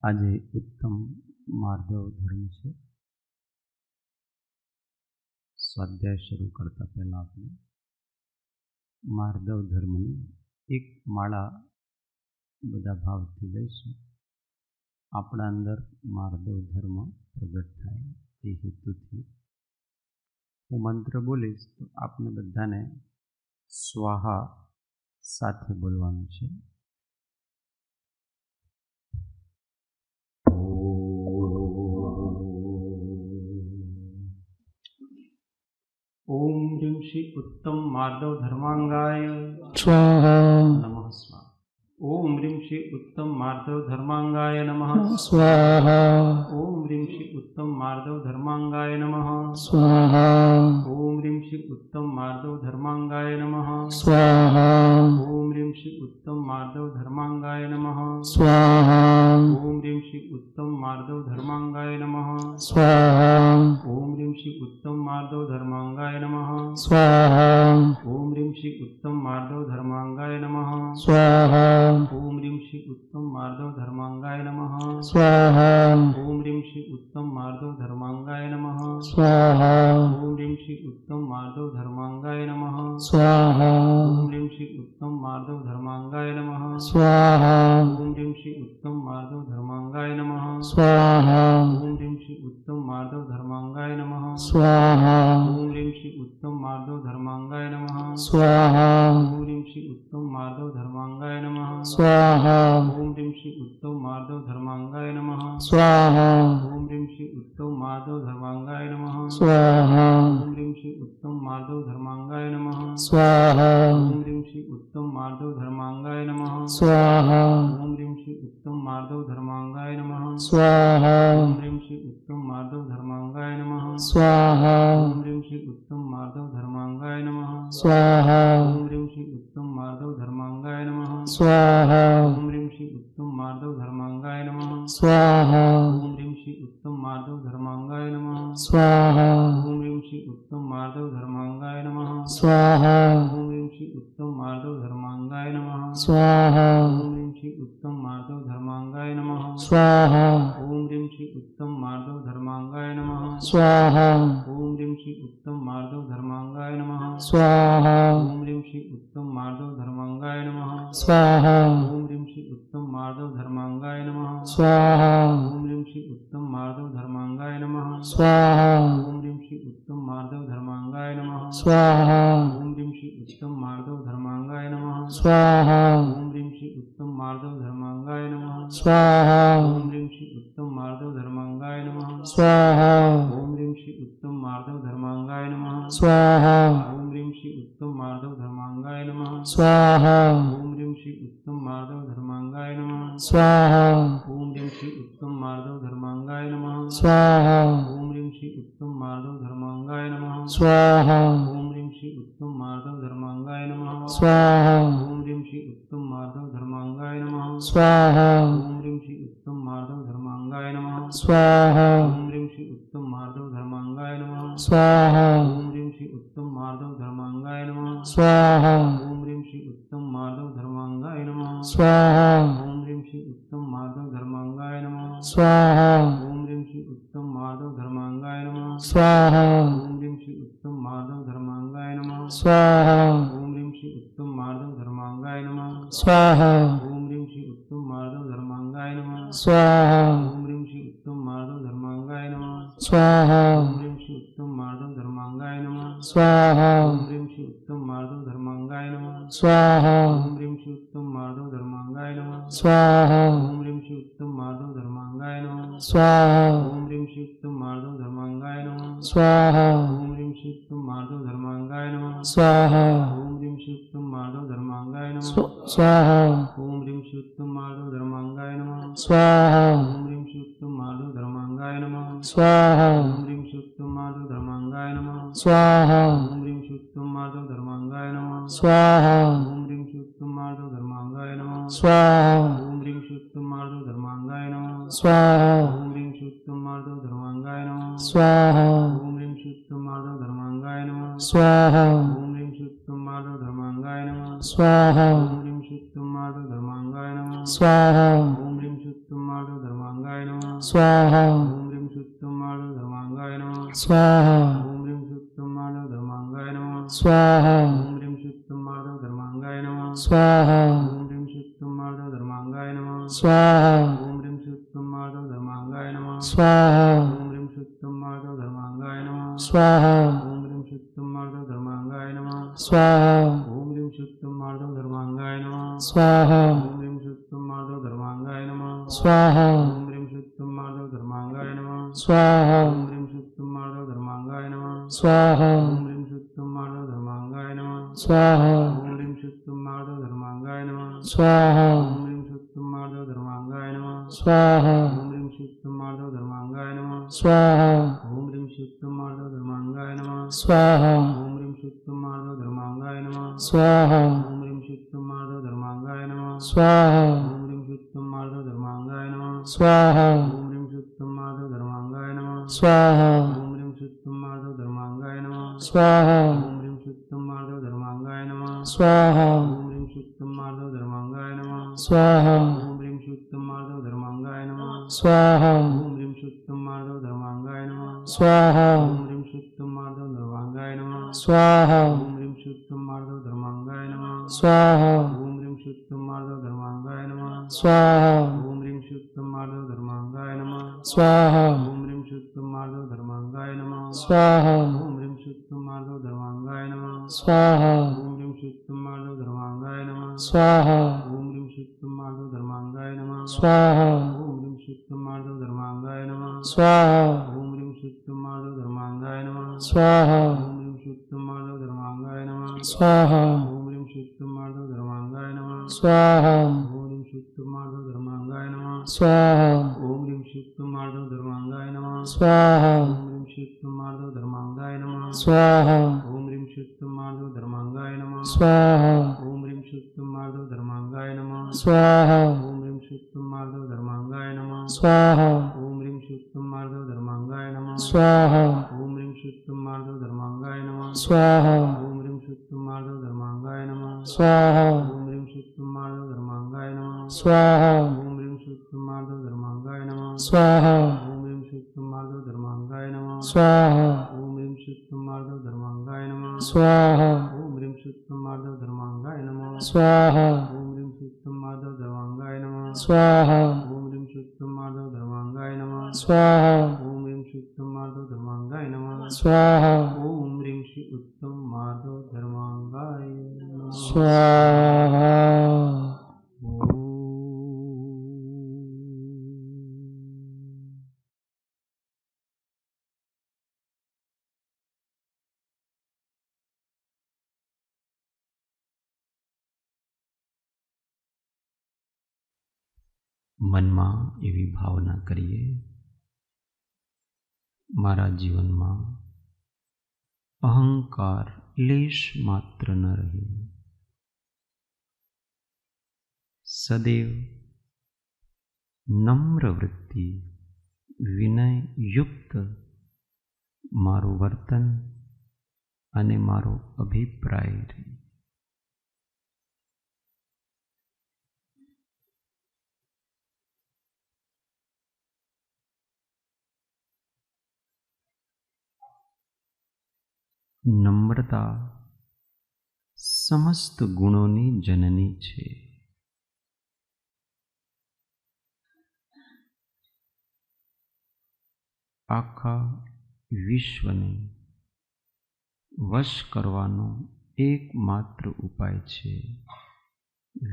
આજે ઉત્તમ માર્દવ ધર્મ છે. સ્વાધ્યાય શરૂ કરતા પહેલાં આપણે માર્દવ ધર્મની એક માળા બધા ભાવથી લઈશું. આપણા અંદર માર્દવ ધર્મ પ્રગટ થાય એ હેતુથી હું મંત્ર બોલીશ તો આપણે બધાને સ્વાહા સાથે બોલવાનું છે. ओम ह्रीं श्री उत्तम मार्दव धर्मांगाय स्वाहा नमः स्वाहा. ओम ह्रीं श्री उत्तम मार्दव धर्मांगाय नमः स्वाहा ओम ह्रीं श्री उत्तम मार्दव धर्मांगाय नमः स्वाहा ओम ह्रीं श्री उत्तम मार्दव धर्मांगाय नमः स्वाहा ओम ह्रीं श्री उत्तम मार्दव धर्मांगाय नमः स्वाहा ओम ह्रीं श्री उत्तम मार्दव धर्मांगाय नमः स्वाहा ओम ह्रीं श्री उत्तम मार्दव धर्मांगाय नमः स्वाहा ओम ह्रीं श्री उत्तम मार्दव धर्मांगाय नमः स्वाहा ओम ह्रीं श्री उत्तम मार्दव धर्मांगाय नमः स्वाहा ओम ह्रीं श्री उत्तम मार्दव धर्मांगाय नमः स्वाहा ओम ह्रीं श्री उत्तम मार्दव धर्मांगाय नमः स्वाहा ओम ह्रीं श्री उत्तम मार्दव धर्मांगाय नमः स्वाहा ओम ह्रीं श्री उत्तम मार्दव धर्मांगाय नमः स्वाहा ओम ह्रीं श्री उत्तम मार्दव धर्मांगाय नमः स्वाहा ओम ह्रीं श्री उत्तम मार्दव धर्मांगाय नमः स्वाहा ओम ह्रीं श्री उत्तम मार्दव धर्मांगाय नमः स्वाहा ओम ह्रीं श्री उत्तम मार्दव धर्मांगाय नमः स्वाहा ओम ह्रीं श्री उत्तम मार्दव धर्मांगाय नमः स्वाहा ओम ह्रीं श्री उत्तम मार्दव धर्मांगाय नमः स्वाहा ओम ह्रीं श्री उत्तम मार्दव धर्मांगाय नमः स्वाहा ओम ह्रीं श्री उत्तम मार्दव धर्मांगाय नमः स्वाहा ओम ह्रीं श्री उत्तम मार्दव धर्मांगाय नमः स्वाहा ओम ह्रीं श्री उत्तम मार्दव धर्मांगाय नमः स्वाहा ओम ह्रीं श्री उत्तम मार्दव धर्मांगाय नमः स्वाहा ओम ह्रीं श्री उत्तम मार्दव धर्मांगाय नमः स्वाहा ओम ह्रीं श्री उत्तम मार्दव धर्मांगाय नमः स्वाहा ओम ह्रीं श्री उत्तम मार्दव धर्मांगाय नमः स्वाहा ओम ह्रीं श्री उत्तम मार्दव धर्मांगाय नमः स्वाहा ओम ह्रीं श्री उत्तम मार्दव धर्मांगाय नमः स्वाहा ओम ह्रीं श्री उत्तम मार्दव धर्मांगाय नमः स्वाहा ओम ह्रीं श्री उत्तम मार्दव धर्मांगाय नमः स्वाहा ओम ह्रीं श्री उत्तम मार्दव धर्मांगाय नमः स्वाहा ओम ह्रीं श्री उत्तम मार्दव धर्मांगाय नमः स्वाहा ओम ह्रीं श्री उत्तम मार्दव धर्मांगाय नमः स्वाहा ओम ह्रीं श्री उत्तम मार्दव धर्मांगाय नमः स्वाहा ओम ह्रीं श्री उत्तम मार्दव धर्मांगाय नमः स्वाहा ओम ह्रीं श्री उत्तम मार्दव धर्मांगाय नमः स्वाहा ओम ह्रीं श्री उत्तम मार्दव धर्मांगाय नमः स्वाहा ओम ह्रीं श्री उत्तम मार्दव धर्मांगाय नमः स्वाहा ओम ह्रीं श्री उत्तम मार्दव धर्मांगाय नमः स्वाहा ओम ह्रीं श्री उत्तम मार्दव धर्मांगाय नमः स्वाहा ओम ह्रीं श्री उत्तम मार्दव धर्मांगाय नमः स्वाहा ओम ह्रीं श्री उत्तम मार्दव धर्मांगाय नमः स्वाहा ओम ह्रीं श्री उत्तम मार्दव धर्मांगाय नमः स्वाहा ओम ह्रीं श्री उत्तम मार्दव धर्मांगाय नमः स्वाहा ओम ह्रीं श्री उत्तम मार्दव धर्मांगाय नमः स्वाहा ओम ह्रीं श्री उत्तम मार्दव धर्मांगाय नमः स्वाहा ओम ह्रीं श्री उत्तम मार्दव धर्मांगाय नमः स्वाहा ओम ह्रीं श्री उत्तम मार्दव धर्मांगाय नमः स्वाहा ओम ह्रीं श्री उत्तम मार्दव धर्मांगाय नमः स्वाहा ओम ह्रीं श्री उत्तम मार्दव धर्मांगाय नमः स्वाहा ओम ह्रीं श्री उत्तम मार्दव धर्मांगाय नमः स्वाहा ओम ह्रीं श्री उत्तम मार्दव धर्मांगाय नमः स्वाहा ओम ह्रीं श्री उत्तम मार्दव धर्मांगाय नमः स्वाहा ओम ह्रीं श्री उत्तम मार्दव धर्मांगाय नमः स्वाहा ओम ह्रीं श्री उत्तम मार्दव धर्मांगाय नमः स्वाहा ओम ह्रीं श्री उत्तम मार्दव धर्मांगाय नमः स्वाहा ओम ह्रीं श्री उत्तम मार्दव धर्मांगाय नमः स्वाहा ओम ह्रीं श्री उत्तम मार्दव धर्मांगाय नमः स्वाहा ओम ह्रीं श्री उत्तम मार्दव धर्मांगाय नमः स्वाहा ओम ह्रीं श्री उत्तम मार्दव धर्मांगाय नमः स्वाहा ओम ह्रीं श्री उत्तम मार्दव धर्मांगाय नमः स्वाहा ओम ह्रीं श्री उत्तम मार्दव धर्मांगाय नमः स्वाहा ओम ह्रीं श्री उत्तम मार्दव धर्मांगाय नमः स्वाहा ओम ह्रीं श्री उत्तम मार्दव धर्मांगाय नमः स्वाहा ओम ह्रीं श्री उत्तम मार्दव धर्मांगाय नमः स्वाहा ओम ह्रीं श्री उत्तम मार्दव धर्मांगाय नमः स्वाहा ओम ह्रीं श्री उत्तम मार्दव धर्मांगाय नमः स्वाहा ओम ह्रीं श्री उत्तम मार्दव धर्मांगाय नमः स्वाहा ओम ह्रीं श्री उत्तम मार्दव धर्मांगाय नमः स्वाहा ओम ह्रीं श्री उत्तम मार्दव धर्मांगाय नमः स्वाहा ओम ह्रीं श्री उत्तम मार्दव धर्मांगाय नमः स्वाहा ओम ह्रीं श्री उत्तम मार्दव धर्मांगाय स्वाहा ओम ह्रीं शुद्धं माधव धर्मांगाय नमः स्वाहा ओम ह्रीं शुद्धं माधव धर्मांगाय नमः स्वाहा ओम ह्रीं शुद्धं माधव धर्मांगाय नमः स्वाहा ओम ह्रीं शुद्धं माधव धर्मांगाय नमः स्वाहा ओम ह्रीं शुद्धं माधव धर्मांगाय नमः स्वाहा ओम ह्रीं शुद्धं माधव धर्मांगाय नमः स्वाहा ओम ह्रीं शुद्धं माधव धर्मांगाय नमः स्वाहा ओम ह्रीं शुद्धं माधव धर्मांगाय नमः स्वाहा ओम ह्रीं शुद्धं माधव धर्मांगाय नमः स्वाहा ओम ह्रीं शुद्धं माधव धर्मांगाय नमः स्वाहा ओम ह्रीं शुद्धं माधव धर्मांगाय नमः स्वाहा ओम ह्रीं शुद्धं माधव धर्मांगाय नमः स्वाहा ओम ह्रीं शुद्धं माधव धर्मांगाय नमः स्वाहा ओम ह्रीं शुद्धं माधव धर्मांगाय नमः स्वाहा ओम ह्रीं शुद्धं माधव धर्मांगाय नमः स्वाहा ओम ह्रीं शुद्धं माधव धर्मांगाय नमः स्वाहा ओम ह्रीं शुद्धं माधव धर्मांगाय नमः स्वाहा ओम ह्रीं शुद्धं माधव धर्मांगाय नमः स्वाहा ओम ह्रीं शुद्धं माधव धर्मांगाय नमः स्वाहा ओम ह्रीं शुद्धं माधव धर्मांगाय नमः स्वाहा ओम ह्रीं शुद्धं माधव धर्मांगाय नमः स्वाहा ओम ह्रीं शुद्धं माधव धर्मांगाय नमः स्वाहा ओम ह्रीं शुद्धं माधव धर्मांगाय नमः स्वाहा ओम ह्रीं शुद्धं माधव धर्मांगाय नमः स्वाहा ओम ह्रीं शुद्धं माधव धर्मांगाय नमः स्वाहा ओम ह्रीं शुद्धं माधव धर्मांगाय नमः स्वाहा ओम ह्रीं शुद्धं माधव धर्मांगाय नमः स्वाहा ओम ह्रीं शुद्धं माधव धर्मांगाय नमः स्वाहा ओम ह्रीं शुद्धं माधव धर्मांगाय नमः स्वाहा ओम ह्रीं शुद्धं माधव धर्मांगाय नमः स्वाहा ओम ह्रीं शुद्धं माधव धर्मांगाय नमः स्वाहा ओम ह्रीं शुद्धं माधव धर्मांगाय नमः स्वाहा ओम ह्रीं शुद्धं माधव धर्मांगाय नमः स्वाहा ओम ह्रीं शुद्धं माधव धर्मांगाय नमः स्वाहा ओम ह्रीं शुद्धं माधव धर्मांगाय नमः स्वाहा ओम ह्रीं शुद्धं माधव धर्मांगाय नमः स्वाहा ओम ह्रीं शुद्धं माधव धर्मांगाय नमः स्वाहा ओम ह्रीं शुद्धं माधव धर्मांगाय नमः स्वाहा ओम ह्रीं शुद्धं माधव धर्मांगाय नमः स्वाहा ओम ह्रीं शुद्धं माधव धर्मांगाय नमः स्वाहा ओम ह्रीं शुद्धं माधव धर्मांगाय नमः स्वाहा ओम ह्रीं शुद्धं माधव धर्मांगाय नमः स्वाहा ओम ह्रीं शुद्धं माधव धर्मांगाय नमः स्वाहा ओम ह्रीं शुद्धं माधव धर्मांगाय नमः स्वाहा ओम ह्रीं शुद्धं माधव धर्मांगाय नमः स्वाहा ओम ह्रीं शुद्धं माधव धर्मांगाय नमः स्वाहा ओम ह्रीं शुद्धं माधव धर्मांगाय नमः स्वाहा ओम ह्रीं शुद्धं माधव धर्मांगाय नमः स्वाहा ओम ह्रीं शुद्धं माधव धर्मांगाय नमः स्वाहा ओम ह्रीं शुद्धं माधव धर्मांगाय नमः स्वाहा ओम ह्रीं शुद्धं माधव धर्मांगाय नमः स्वाहा ओम ह्रीं शुद्धं माधव धर्मांगाय नमः स्वाहा ओम ह्रीं शुद्धं माधव धर्मांगाय नमः स्वाहा ओम ह्रीं शुद्धं माधव धर्मांगाय नमः स्वाहा ओम ह्रीं श्री उत्तम माधव धर्मांगाय नमः स्वाहा ओम। મનમાં એવી ભાવના કરીએ, મારા જીવનમાં અહંકાર લેશ માત્ર ન રહે. સદૈવ નમ્ર વૃત્તિ, વિનયયુક્ત મારું વર્તન અને મારો અભિપ્રાય રહે. નમ્રતા સમસ્ત ગુણોની જનની છે. આખા વિશ્વને વશ કરવાનો એકમાત્ર ઉપાય છે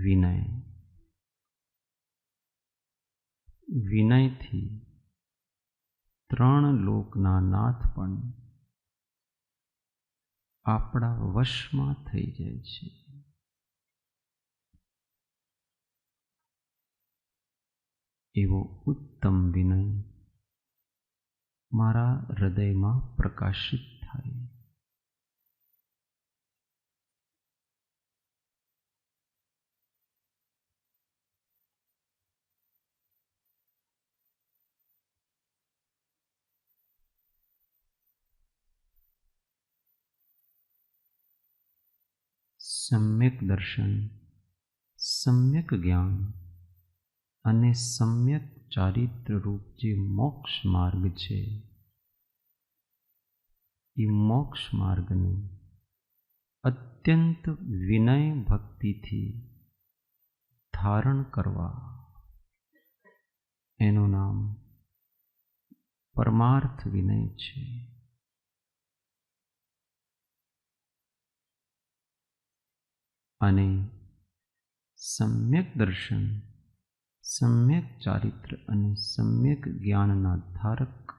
વિનય. વિનયથી 3 લોકના નાથ પણ આપણા વશમાં થઈ જાય છે. એવો ઉત્તમ વિનય મારા હૃદયમાં પ્રકાશિત થાય. સમ્યક દર્શન, સમ્યક જ્ઞાન અને સમ્યક ચારિત્ર રૂપ જે મોક્ષ માર્ગ છે, એ મોક્ષ માર્ગને અત્યંત વિનય ભક્તિથી ધારણ કરવા, એનું નામ પરમાર્થ વિનય છે. અને સમ્યક દર્શન, સમ્યક ચારિત્ર અને સમ્યક જ્ઞાનના ધારક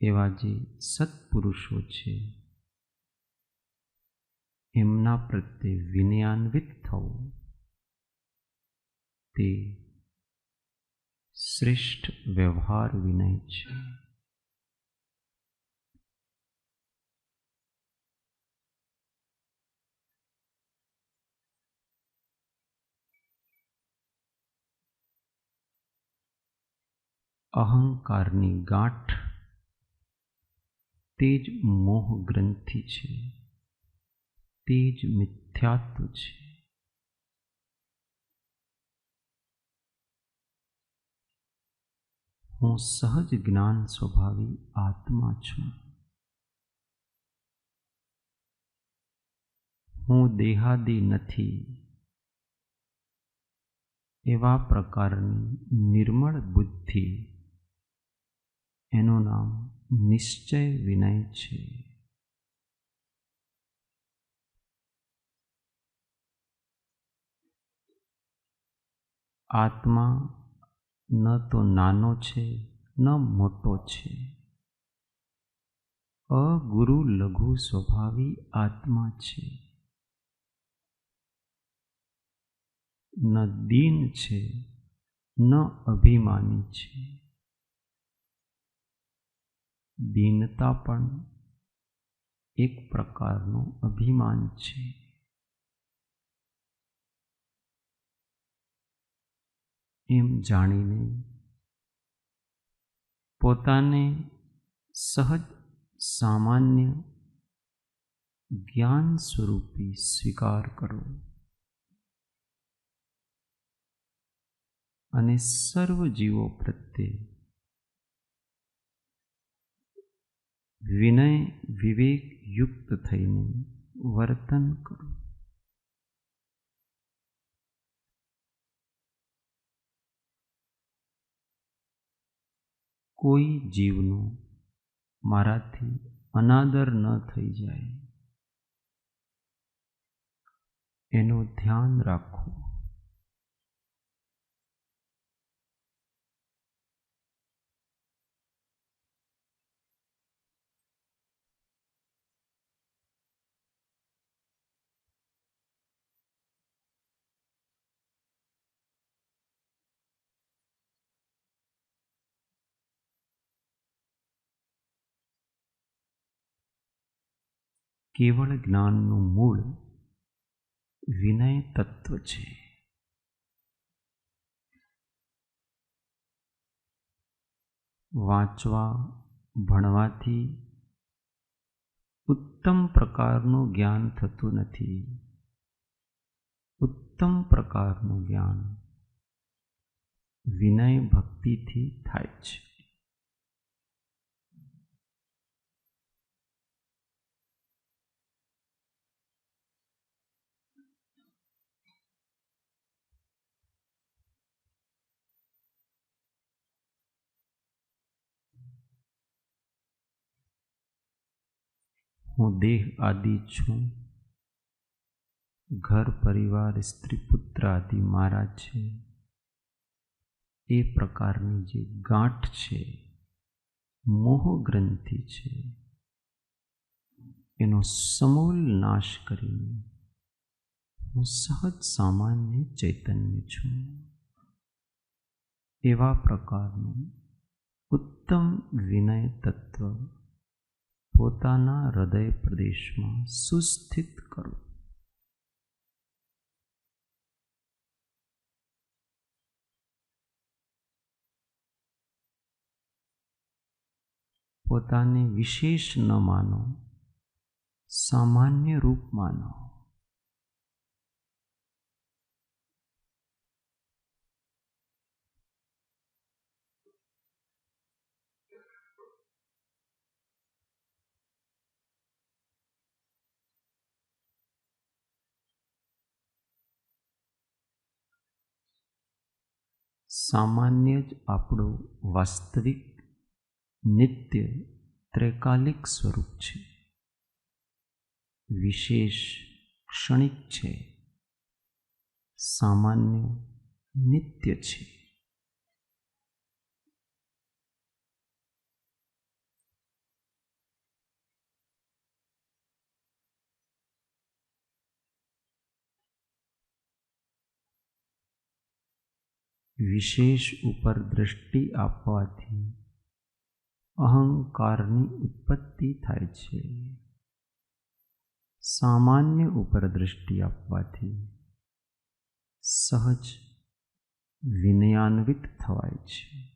એવા જે સત્પુરુષો છે, એમના પ્રત્યે વિનયાન્વિત થવું તે શ્રેષ્ઠ વ્યવહાર વિનય છે. અહંકારની ગાંઠ તે જ મોહ ગ્રંથિ છે, તે જ મિથ્યાત્વ છે. હું સહજ જ્ઞાન સ્વભાવી આત્મા છું. હું દેહાદી નથી. એવા પ્રકારની નિર્મળ બુદ્ધિ, એનું નામ નિશ્ચય વિનય છે. આત્મા ન તો નાનો છે ન મોટો છે. અગુરુ લઘુ સ્વભાવી આત્મા છે. ન દીન છે ન અભિમાની છે. દીનતા પણ એક પ્રકારનું અભિમાન છે. એમ જાણીને પોતાને સહજ સામાન્ય જ્ઞાન સ્વરૂપી સ્વીકાર કરો અને સર્વ જીવો પ્રત્યે વિનય વિવેક યુક્ત થઈને વર્તન કરો. કોઈ જીવનો મારાથી અનાદર ન થઈ જાય એનું ધ્યાન રાખો. કેવળ જ્ઞાનનું મૂળ વિનય તત્વ છે. વાંચવા ભણવાથી ઉત્તમ પ્રકારનું જ્ઞાન થતું નથી. ઉત્તમ પ્રકારનું જ્ઞાન વિનય ભક્તિથી થાય છે. હું દેહ આદિ છું. ઘર પરિવાર સ્ત્રી પુત્ર આદિ મારા છે. એ પ્રકારની જે ગાંઠ છે, મોહ ગ્રંથિ છે, એનો સમૂલ નાશ કરીને હું સહજ સામાન્ય ચૈતન્ય છું. એવા પ્રકારનું ઉત્તમ વિનય તત્વ પોતાના હૃદય પ્રદેશમાં સુસ્થિત કરો. પોતાને વિશેષ ન માનો, સામાન્ય રૂપ માનો. સામાન્ય જ આપણું વાસ્તવિક નિત્ય ત્રૈકાલિક સ્વરૂપ છે, વિશેષ ક્ષણિક છે, સામાન્ય નિત્ય છે. વિશેષ ઉપર દ્રષ્ટિ આપવાથી અહંકારની ઉત્પત્તિ થાય છે. સામાન્ય ઉપર દ્રષ્ટિ આપવાથી સહજ વિનયાન્વિત થવાય છે.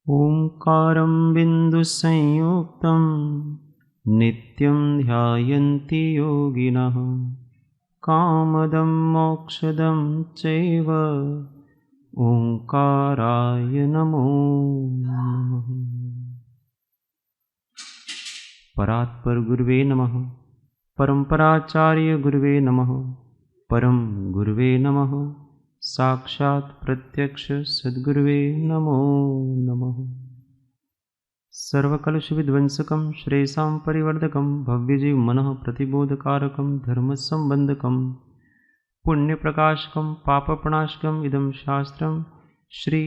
ओंकारं बिन्दुसंयुक्तं नित्यं ध्यायन्ति योगिनः कामदं मोक्षदं चैव ओंकाराय नमो नमः. परात्पर गुरुवे नमः. परम्पराचार्य गुरुवे नमः. परम गुरुवे नमः. साक्षात् प्रत्यक्ष सद्गुरुवे नमो नमः. सर्वकलुष विध्वंसकं श्रेयसां परिवर्धकं भव्यजीव मनः प्रतिबोधकारकं धर्मसंबंधकं पुण्यप्रकाशकं पापप्रणाशकम् इदं शास्त्रं श्री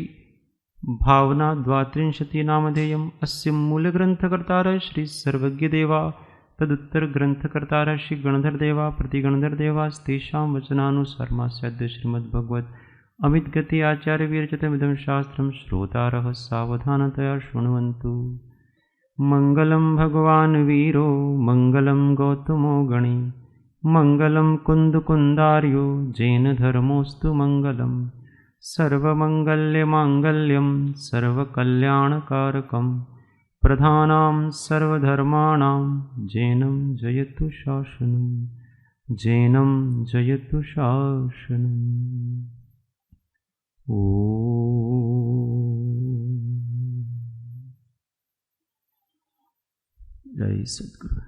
भावना द्वात्रिंशति नामधेयम्. अस्य मूलग्रन्थकर्तारः श्री सर्वज्ञदेवा, तदुत्तर ग्रंथकर्तारः श्री गणधरदेवा, प्रतिगणधरदेवास्तेषां वचनानुसारमास्याद्य श्रीमद्भगवत् अमितगति आचार्य विरचितमिदं शास्त्रं श्रोतारः सावधानतया शृण्वन्तु. मंगलं भगवान् वीरो मंगलं गौतमो गणी मंगलं कुन्दकुन्दार्यो जैनधर्मोऽस्तु मंगलं. सर्वमङ्गल्यमाङ्गल्यं सर्वकल्याणकारकं प्रधानां सर्वधर्माणां जैनं जयतु शासनं. जैनं जयतु शासनम्. जय सद्गुरु.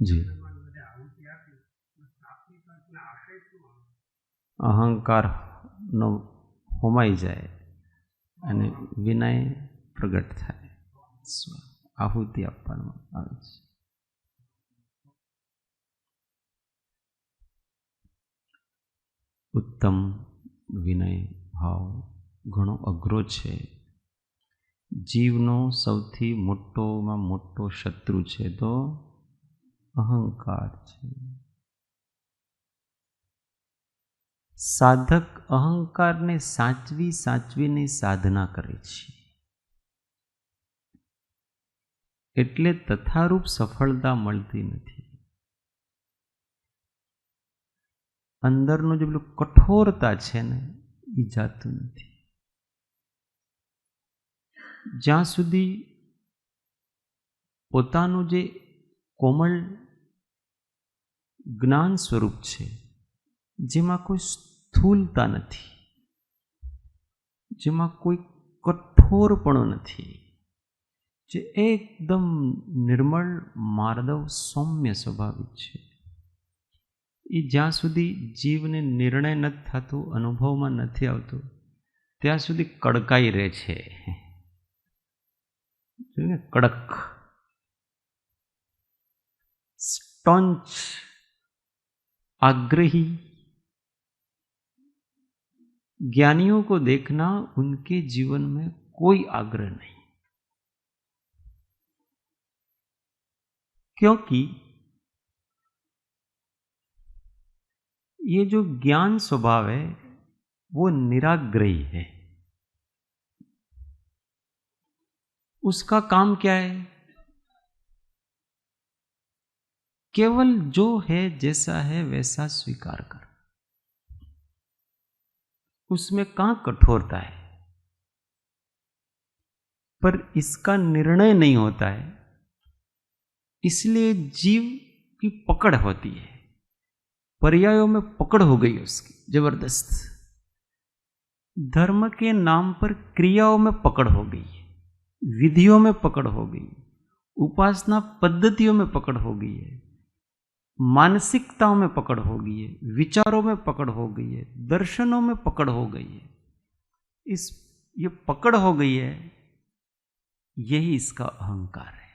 जी, અહંકારનો હોમાઈ જાય અને વિનય પ્રગટ થાય. આહુતિ આપવામાં આવે છે. ઉત્તમ વિનય ભાવ ઘણો અઘરો છે. જીવનો સૌથી મોટોમાં મોટો શત્રુ છે તો અહંકાર છે. સાધક અહંકારને સાચવી સાચવીને સાધના કરે છે, એટલે તથારૂપ સફળતા મળતી નથી. અંદરનું જે પેલું કઠોરતા છે ને એ જાતું નથી. જ્યાં સુધી પોતાનું જે કોમળ જ્ઞાન સ્વરૂપ છે, જેમાં કોઈ સ્થૂલતા નથી, જેમાં કોઈ કઠોરપણું નથી, જે એકદમ નિર્મળ માર્દવ સૌમ્ય સ્વભાવિક છે, એ જ્યાં સુધી જીવને નિર્ણય નથી થતો, અનુભવમાં નથી આવતો, ત્યાં સુધી કડકાઈ રહે છે. કડક, સ્ટોન્ચ, आग्रही. ज्ञानियों को देखना उनके जीवन में कोई आग्रह नहीं, क्योंकि ये जो ज्ञान स्वभाव है वो निराग्रही है. उसका काम क्या है? केवल जो है जैसा है वैसा स्वीकार कर। उसमें कहां कठोरता है, पर इसका निर्णय नहीं होता है, इसलिए जीव की पकड़ होती है। पर्यायों में पकड़ हो गई उसकी जबरदस्त। धर्म के नाम पर क्रियाओं में पकड़ हो गई, विधियों में पकड़ हो गई, उपासना पद्धतियों में पकड़ हो गई है, मानसिकताओं में पकड़ हो गई है, विचारों में पकड़ हो गई है, दर्शनों में पकड़ हो गई है। ये पकड़ हो गई है, यही इसका अहंकार है।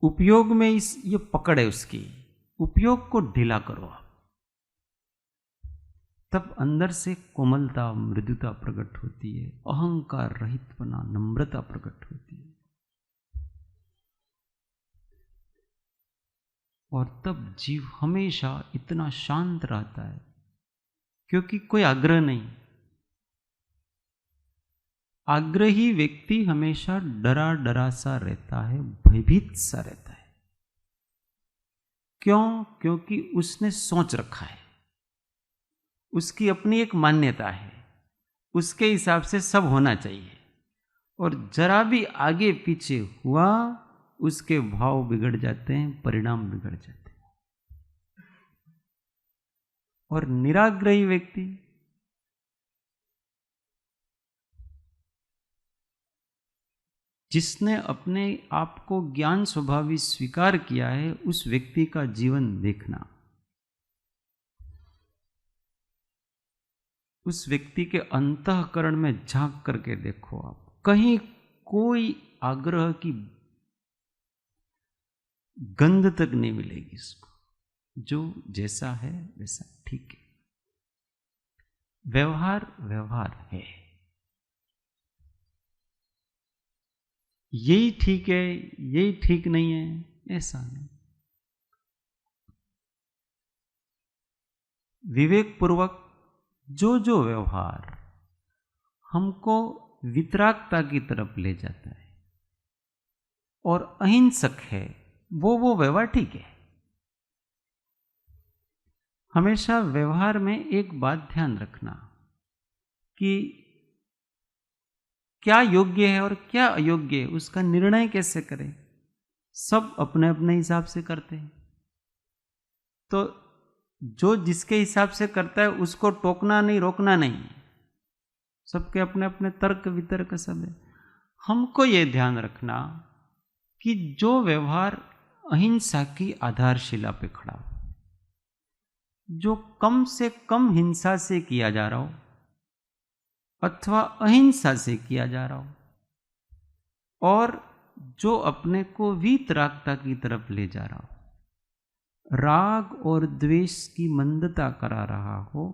उपयोग में ये पकड़ है उसकी, उपयोग को ढीला करो आप, तब अंदर से कोमलता, मृदुता प्रकट होती है, अहंकार रहितपना, नम्रता प्रकट होती है। और तब जीव हमेशा इतना शांत रहता है, क्योंकि कोई आग्रह नहीं। आग्रही व्यक्ति हमेशा डरा डरा सा रहता है, भयभीत सा रहता है। क्यों? क्योंकि उसने सोच रखा है, उसकी अपनी एक मान्यता है, उसके हिसाब से सब होना चाहिए, और जरा भी आगे पीछे हुआ उसके भाव बिगड़ जाते हैं, परिणाम बिगड़ जाते हैं। और निराग्रही व्यक्ति जिसने अपने आप को ज्ञान स्वभावी स्वीकार किया है, उस व्यक्ति का जीवन देखना, उस व्यक्ति के अंतःकरण में झांक करके देखो आप, कहीं कोई आग्रह की गंध तक नहीं मिलेगी इसको। जो जैसा है वैसा ठीक है। व्यवहार व्यवहार है, यही ठीक है, यही ठीक नहीं है, ऐसा नहीं। विवेक पूर्वक जो जो व्यवहार हमको वितरागता की तरफ ले जाता है और अहिंसक है, वो व्यवहार ठीक है। हमेशा व्यवहार में एक बात ध्यान रखना कि क्या योग्य है और क्या अयोग्य है, उसका निर्णय कैसे करें। सब अपने अपने हिसाब से करते हैं, तो जो जिसके हिसाब से करता है उसको टोकना नहीं, रोकना नहीं। सबके अपने अपने तर्क वितर्क सब है। हमको ये ध्यान रखना कि जो व्यवहार अहिंसा की आधारशिला पे खड़ा हो, जो कम से कम हिंसा से किया जा रहा हो अथवा अहिंसा से किया जा रहा हो, और जो अपने को वीतरागता की तरफ ले जा रहा हो, राग और द्वेष की मंदता करा रहा हो,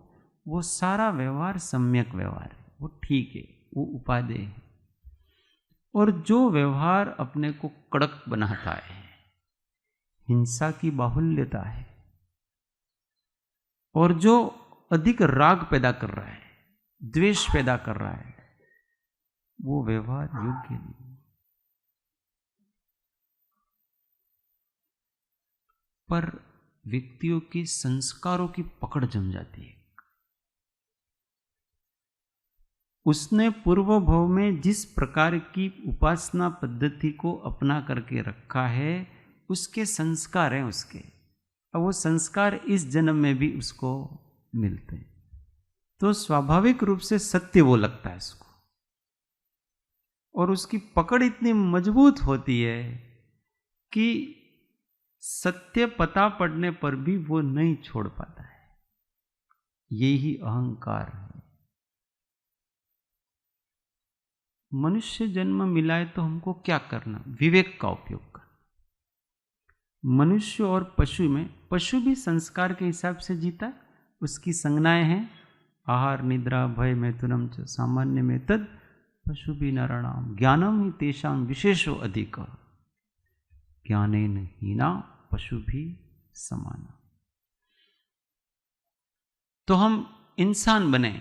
वो सारा व्यवहार सम्यक व्यवहार है, वो ठीक है, वो उपादेय है। और जो व्यवहार अपने को कड़क बनाता है, हिंसा की बाहुल्यता है, और जो अधिक राग पैदा कर रहा है, द्वेष पैदा कर रहा है, वो व्यवहार योग्य नहीं। पर व्यक्तियों के संस्कारों की पकड़ जम जाती है। उसने पूर्व भव में जिस प्रकार की उपासना पद्धति को अपना करके रखा है, उसके संस्कार हैं उसके, और वो संस्कार इस जन्म में भी उसको मिलते हैं। तो स्वाभाविक रूप से सत्य वो लगता है उसको, और उसकी पकड़ इतनी मजबूत होती है कि सत्य पता पड़ने पर भी वो नहीं छोड़ पाता है। यही अहंकार है। मनुष्य जन्म मिला है तो हमको क्या करना? विवेक का उपयोग करना। मनुष्य और पशु में, पशु भी संस्कार के हिसाब से जीता है, उसकी संज्ञाएं हैं आहार निद्रा भय मैथुनम च सामान्य में तद पशु भी नराणाम ज्ञानम ही तेषां विशेषो अधिक ज्ञानेन हीना पशु भी समान। तो हम इंसान बने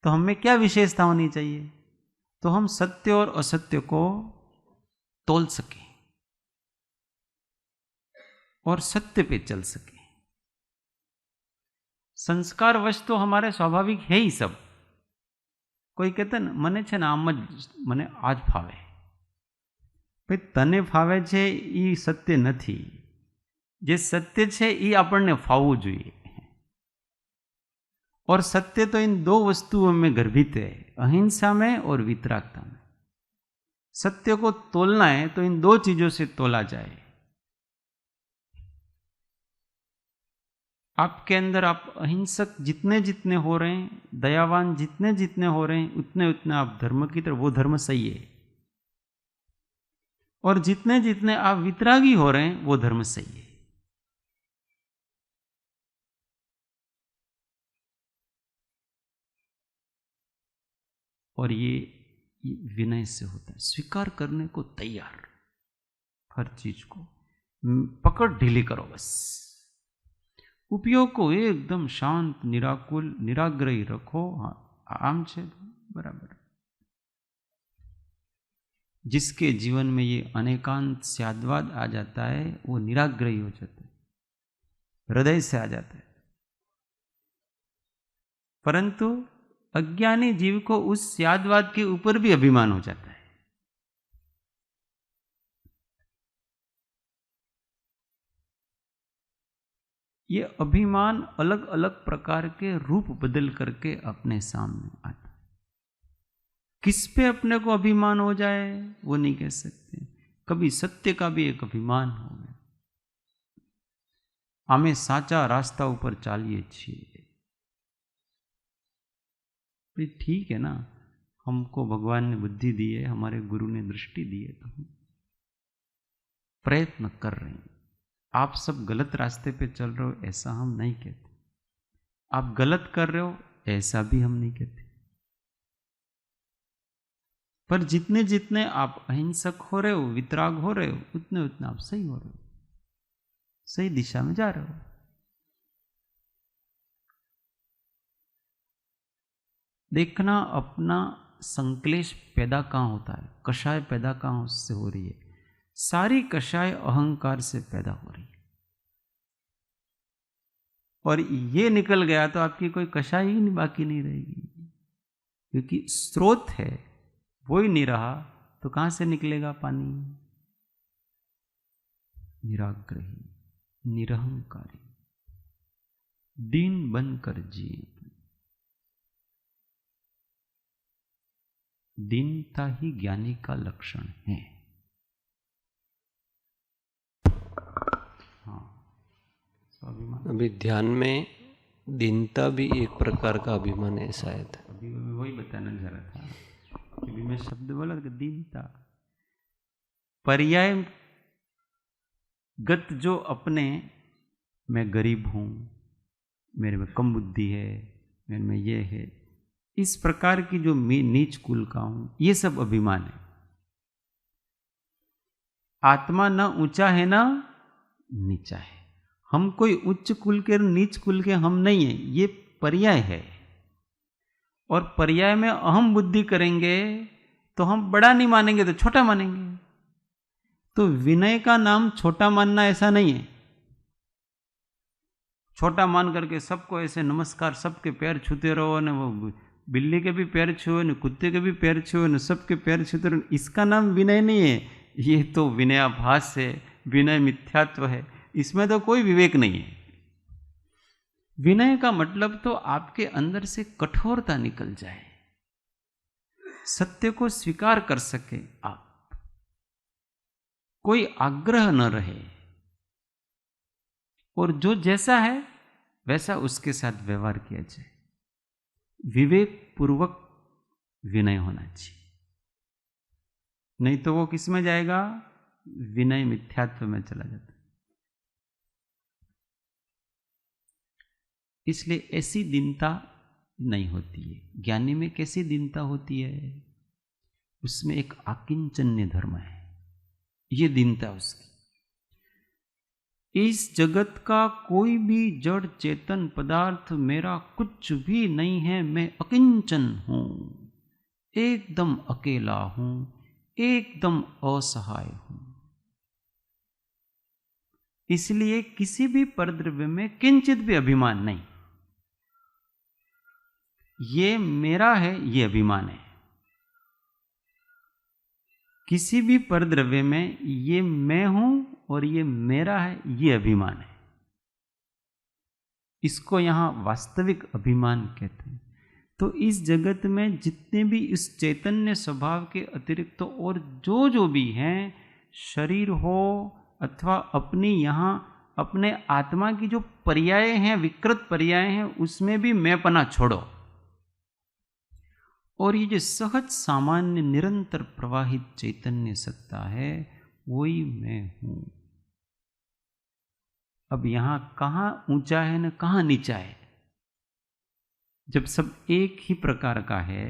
तो हमें क्या विशेषता होनी चाहिए? तो हम सत्य और असत्य को तोल सके और सत्य पे चल सके। संस्कार वश तो हमारे स्वाभाविक है ही सब। कोई कहते ने મને છે ને આમ જ મને આજ ફાવે, ભાઈ તને ફાવે છે એ સત્ય નથી, જે સત્ય છે એ આપણને ફાવવું જોઈએ। और सत्य तो इन दो वस्तुओं में गर्भित है, अहिंसा में और वितरागता में। सत्य को तोलना है तो इन दो चीजों से तोला जाए। आपके अंदर आप अहिंसक जितने जितने हो रहे हैं, दयावान जितने जितने हो रहे हैं, उतने उतने आप धर्म की तरफ, वो धर्म सही है। और जितने जितने आप वितरागी हो रहे हैं, वो धर्म सही है। और ये विनय से होता है, स्वीकार करने को तैयार, हर चीज को पकड़ ढीली करो बस। उपयोग को एकदम शांत, निराकुल, निराग्रही रखो। आम छे बराबर। जिसके जीवन में ये अनेकांत स्याद्वाद आ जाता है, वो निराग्रही हो जाता है, हृदय से आ जाता है। परंतु अज्ञानी जीव को उस स्याद्वाद के ऊपर भी अभिमान हो जाता है। ये अभिमान अलग अलग प्रकार के रूप बदल करके अपने सामने आता है। किस पे अपने को अभिमान हो जाए वो नहीं कह सकते। कभी सत्य का भी एक अभिमान हो गया, आमे साचा रास्ता ऊपर चालिए छिए। ठीक है ना, हमको भगवान ने बुद्धि दी है, हमारे गुरु ने दृष्टि दी है, तो हम प्रयत्न कर रहे हैं। आप सब गलत रास्ते पे चल रहे हो ऐसा हम नहीं कहते, आप गलत कर रहे हो ऐसा भी हम नहीं कहते। पर जितने जितने आप अहिंसक हो रहे हो, वितराग हो रहे हो, उतने उतने आप सही हो रहे हो, सही दिशा में जा रहे हो। देखना अपना संक्लेश पैदा कहां होता है, कषाय पैदा कहां उससे हो रही है। सारी कषाय अहंकार से पैदा हो रही है। और ये निकल गया तो आपकी कोई कषाय ही बाकी नहीं रहेगी, क्योंकि स्रोत है वो ही नहीं रहा तो कहां से निकलेगा पानी। निराग्रही, निरहंकारी, दीन बनकर जिए। दीनता ही ज्ञानी का लक्षण है। हाँ, स्वाभिमान। अभी ध्यान में दीनता भी एक प्रकार का अभिमान है शायद। अभी वही बताना चाह रहा था, अभी मैं शब्द बोला कि दीनता पर्याय गत जो अपने, मैं गरीब हूं, मेरे में कम बुद्धि है, मेरे में ये है, इस प्रकार की जो मैं नीच कुल का हूं, ये सब अभिमान है। आत्मा ना ऊंचा है ना नीचा है। हम कोई उच्च कुल के नीच कुल के हम नहीं है, ये पर्याय है। और पर्याय में अहम बुद्धि करेंगे तो हम बड़ा नहीं मानेंगे तो छोटा मानेंगे। तो विनय का नाम छोटा मानना ऐसा नहीं है। छोटा मान करके सबको ऐसे नमस्कार, सबके पैर छूते रहो, न वो बिल्ली के भी पैर छुओ, न कुत्ते के भी पैर छुओ, न सबके पैर छूते रहो, इसका नाम विनय नहीं है। ये तो विनयाभास है, विनय मिथ्यात्व है, इसमें तो कोई विवेक नहीं है। विनय का मतलब तो आपके अंदर से कठोरता निकल जाए, सत्य को स्वीकार कर सके आप, कोई आग्रह न रहे, और जो जैसा है वैसा उसके साथ व्यवहार किया जाए। विवेक पूर्वक विनय होना चाहिए, नहीं तो वो किस में जाएगा, विनय मिथ्यात्व में चला जाता है। इसलिए ऐसी दीनता नहीं होती है। ज्ञानी में कैसी दीनता होती है, उसमें एक आकिंचन्य धर्म है, ये दीनता उसकी। इस जगत का कोई भी जड़ चेतन पदार्थ मेरा कुछ भी नहीं है, मैं अकिंचन हूं, एकदम अकेला हूं, एकदम असहाय हूं। इसलिए किसी भी परद्रव्य में किंचित भी अभिमान नहीं। ये मेरा है, ये अभिमान है। किसी भी परद्रव्य में ये मैं हूं और ये मेरा है, ये अभिमान है। इसको यहां वास्तविक अभिमान कहते हैं। तो इस जगत में जितने भी इस चैतन्य स्वभाव के अतिरिक्त तो और जो भी हैं, शरीर हो अथवा अपनी यहां अपने आत्मा की जो पर्याय हैं, विकृत पर्याय हैं, उसमें भी मैंपना छोड़ो और ये जो सहज सामान्य निरंतर प्रवाहित चैतन्य सत्ता है, वही मैं हूं। अब यहां कहां ऊंचा है न कहां नीचा है। जब सब एक ही प्रकार का है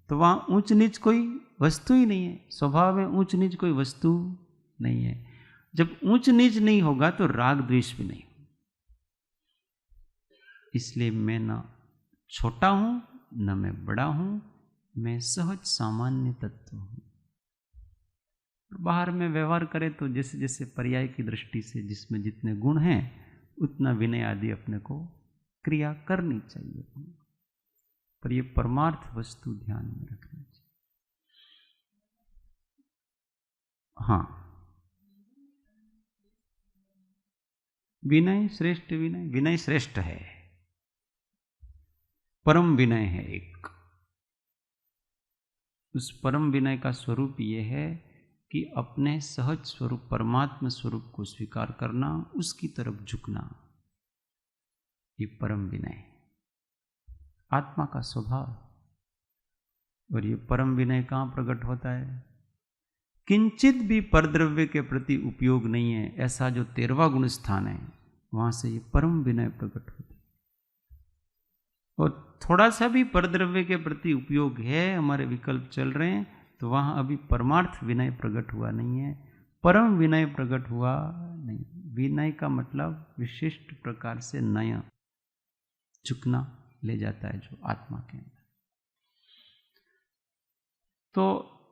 तो वहां ऊंच नीच कोई वस्तु ही नहीं है। स्वभाव में ऊंच नीच कोई वस्तु नहीं है। जब ऊंच नीच नहीं होगा तो राग द्वेष भी नहीं होगा। इसलिए मैं न छोटा हूं न मैं बड़ा हूं, मैं सहज सामान्य तत्व हूं। बाहर में व्यवहार करें तो जैसे जैसे पर्याय की दृष्टि से जिसमें जितने गुण हैं उतना विनय आदि अपने को क्रिया करनी चाहिए, पर ये परमार्थ वस्तु ध्यान में रखनी चाहिए। हाँ, विनय श्रेष्ठ, विनय श्रेष्ठ है, परम विनय है एक। उस परम विनय का स्वरूप यह है कि अपने सहज स्वरूप परमात्मा स्वरूप को स्वीकार करना, उसकी तरफ झुकना, ये परम विनय आत्मा का स्वभाव। और ये परम विनय कहां प्रकट होता है? किंचित भी परद्रव्य के प्रति उपयोग नहीं है, ऐसा जो 13वां गुण स्थान है, वहां से ये परम विनय प्रकट होता है। और थोड़ा सा भी परद्रव्य के प्रति उपयोग है, हमारे विकल्प चल रहे हैं, तो वहां अभी परमार्थ विनय प्रकट हुआ नहीं है, परम विनय प्रकट हुआ नहीं। विनय का मतलब विशिष्ट प्रकार से नया झुकना ले जाता है जो आत्मा के अंदर। तो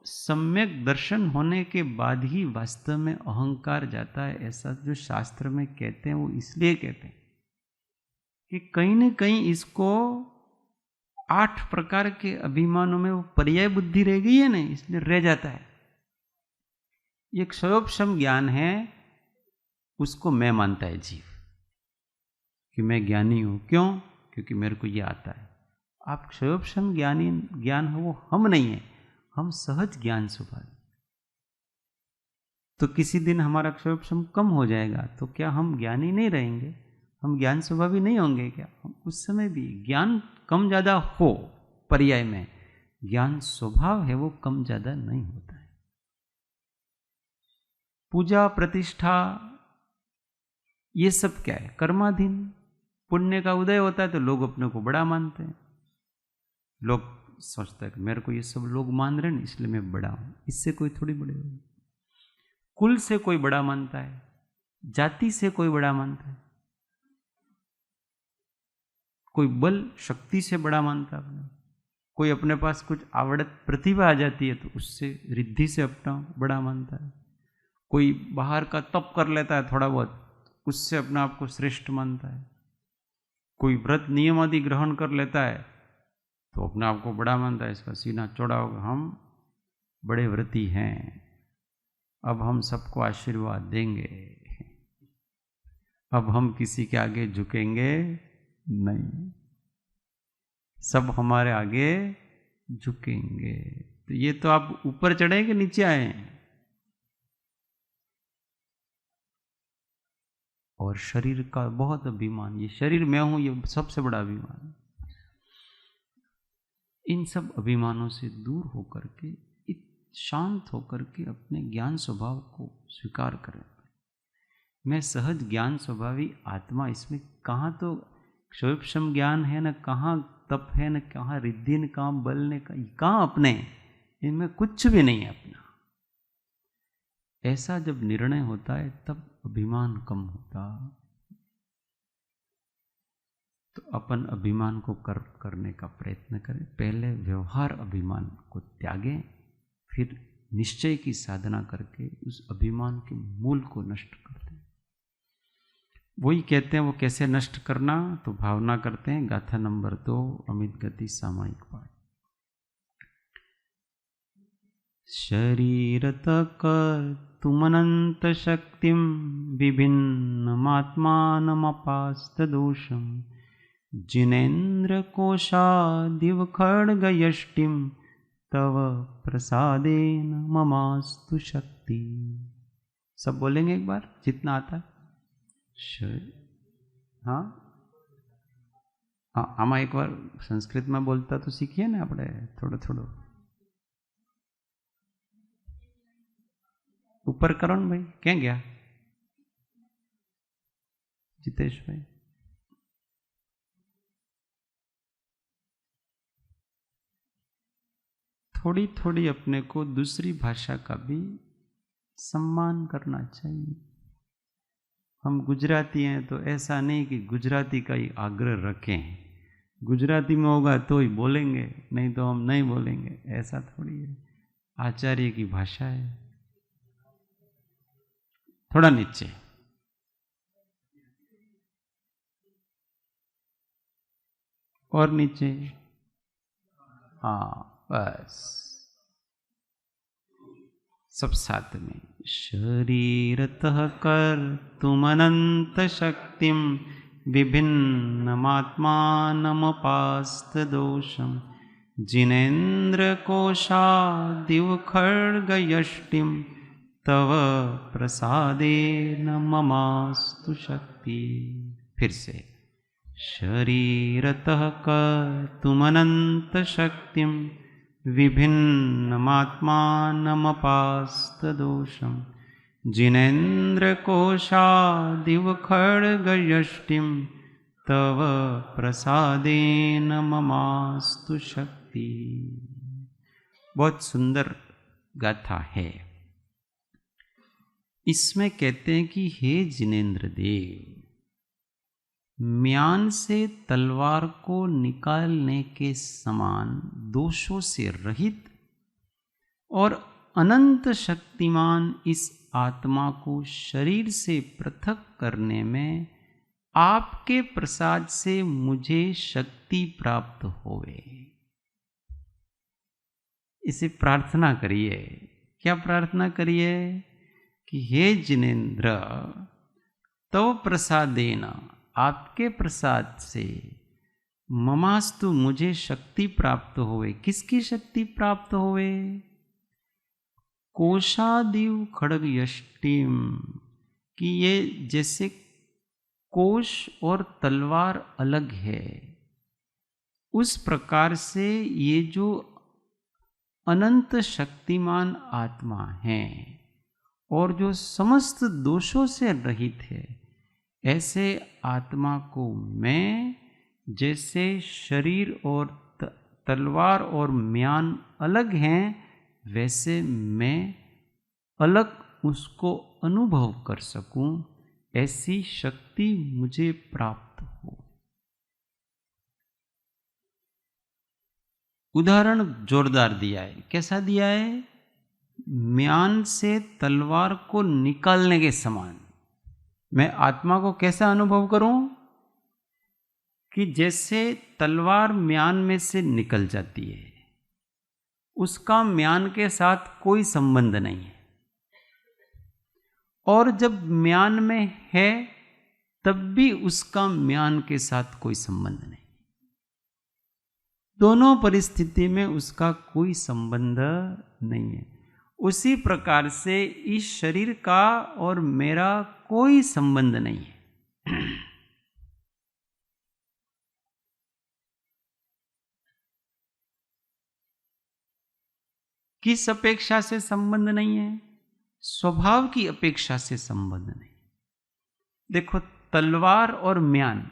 सम्यक दर्शन होने के बाद ही वास्तव में अहंकार जाता है, ऐसा जो शास्त्र में कहते हैं वो इसलिए कहते हैं कि कहीं न कहीं इसको 8 प्रकार के अभिमानों में वो पर्याय बुद्धि रह गई है ना, इसलिए रह जाता है। ये क्षयोपशम ज्ञान है, उसको मैं मानता है जीव कि मैं ज्ञानी हूं। क्यों? क्योंकि मेरे को ये आता है। आप क्षयोपशम ज्ञान हो, वो हम नहीं है, हम सहज ज्ञान स्वभाव। तो किसी दिन हमारा क्षयोपशम कम हो जाएगा तो क्या हम ज्ञानी नहीं रहेंगे? हम ज्ञान स्वभावी नहीं होंगे क्या? हम उस समय भी ज्ञान कम ज्यादा हो, पर्याय में ज्ञान स्वभाव है वो कम ज्यादा नहीं होता है। पूजा प्रतिष्ठा ये सब क्या है? कर्माधीन। पुण्य का उदय होता है तो लोग अपने को बड़ा मानते हैं। लोग सोचते हैं कि मेरे को ये सब लोग मान रहे हैं इसलिए मैं बड़ा हूं। इससे कोई थोड़ी बड़े हो। कुल से कोई बड़ा मानता है, जाति से कोई बड़ा मानता है, कोई बल शक्ति से बड़ा मानता है, कोई अपने पास कुछ आवड़त प्रतिभा आ जाती है तो उससे रिद्धि से अपना बड़ा मानता है, कोई बाहर का तप कर लेता है थोड़ा बहुत, उससे अपने आप को श्रेष्ठ मानता है, कोई व्रत नियम आदि ग्रहण कर लेता है तो अपने आप को बड़ा मानता है, इसका सीना चौड़ा होगा, हम बड़े व्रती हैं, अब हम सबको आशीर्वाद देंगे, अब हम किसी के आगे झुकेंगे नहीं, सब हमारे आगे झुकेंगे। तो ये तो आप ऊपर चढ़े कि नीचे आए हैं? और शरीर का बहुत अभिमान, ये शरीर मैं हूं, ये सबसे बड़ा अभिमान। इन सब अभिमानों से दूर होकर के, शांत होकर के अपने ज्ञान स्वभाव को स्वीकार करें। मैं सहज ज्ञान स्वभावी आत्मा, इसमें कहाँ तो क्षयोपशम ज्ञान है, न कहाँ तप है, न कहाँ रिद्धि, न कहाँ बल, ने कहाँ अपने, इनमें कुछ भी नहीं है अपना। ऐसा जब निर्णय होता है तब अभिमान कम होता। तो अपन अभिमान को करने का प्रयत्न करें। पहले व्यवहार अभिमान को त्यागें, फिर निश्चय की साधना करके उस अभिमान के मूल को नष्ट करते हैं। वही कहते हैं वो कैसे नष्ट करना, तो भावना करते हैं गाथा नंबर 2 अमित गति सामायिक पाठ। शरीरत कर तुम अनंत शक्तिम विभिन्नमात्मानमपास्त दोषम जिनेन्द्र कोशादिव खड्ग यष्टिम तव प्रसादेन ममास्तु शक्ति। सब बोलेंगे एक बार जितना आता है। हाँ हाँ, आमा एक बार संस्कृत में बोलता तो सीखिए ना આપણે થોડો થોડો ऊपर करो न भाई। क्या गया जितेश भाई? थोड़ी थोड़ी अपने को दूसरी भाषा का भी सम्मान करना चाहिए। हम गुजराती हैं तो ऐसा नहीं कि गुजराती का ही आग्रह रखें, गुजराती में होगा तो ही बोलेंगे, नहीं तो हम नहीं बोलेंगे, ऐसा थोड़ी है। आचार्य की भाषा है। थोड़ा नीचे, और नीचे, हाँ बस सब साथ में। शरीरतः कर तुम अनंत शक्तिम विभिन्नमात्मानमपास्त दोषम जिनेन्द्र कोशादिव खड्ग यष्टिम तव प्रसादेन ममास्तु शक्ति। फिर से शरीरतः कर तुम अनंत शक्तिम विभिन्नमात्मानमपास्त दोषम जिनेन्द्र कोशादिव खड्ग यष्टिम तव प्रसादेन ममास्तु शक्ति। बहुत सुंदर गाथा है। इसमें कहते हैं कि हे जिनेन्द्र देव, म्यान से तलवार को निकालने के समान दोषों से रहित और अनंत शक्तिमान इस आत्मा को शरीर से पृथक करने में आपके प्रसाद से मुझे शक्ति प्राप्त होवे। इसे प्रार्थना करिए। क्या प्रार्थना करिए कि हे जिनेन्द्र, तव प्रसादेना, आपके प्रसाद से ममास्तु, मुझे शक्ति प्राप्त होवे। किसकी शक्ति प्राप्त होवे? कोशादिव खड्ग यष्टिम, कि ये जैसे कोश और तलवार अलग है, उस प्रकार से ये जो अनंत शक्तिमान आत्मा है और जो समस्त दोषों से रहित है, ऐसे आत्मा को मैं जैसे शरीर और तलवार और म्यान अलग हैं, वैसे मैं अलग उसको अनुभव कर सकूं, ऐसी शक्ति मुझे प्राप्त हो। उदाहरण जोरदार दिया है। कैसा दिया है? म्यान से तलवार को निकालने के समान मैं आत्मा को कैसा अनुभव करूं कि जैसे तलवार म्यान में से निकल जाती है, उसका म्यान के साथ कोई संबंध नहीं है, और जब म्यान में है तब भी उसका म्यान के साथ कोई संबंध नहीं। दोनों परिस्थिति में उसका कोई संबंध नहीं है। उसी प्रकार से इस शरीर का और मेरा कोई संबंध नहीं है। किस अपेक्षा से संबंध नहीं है? स्वभाव की अपेक्षा से संबंध नहीं। देखो, तलवार और म्यान,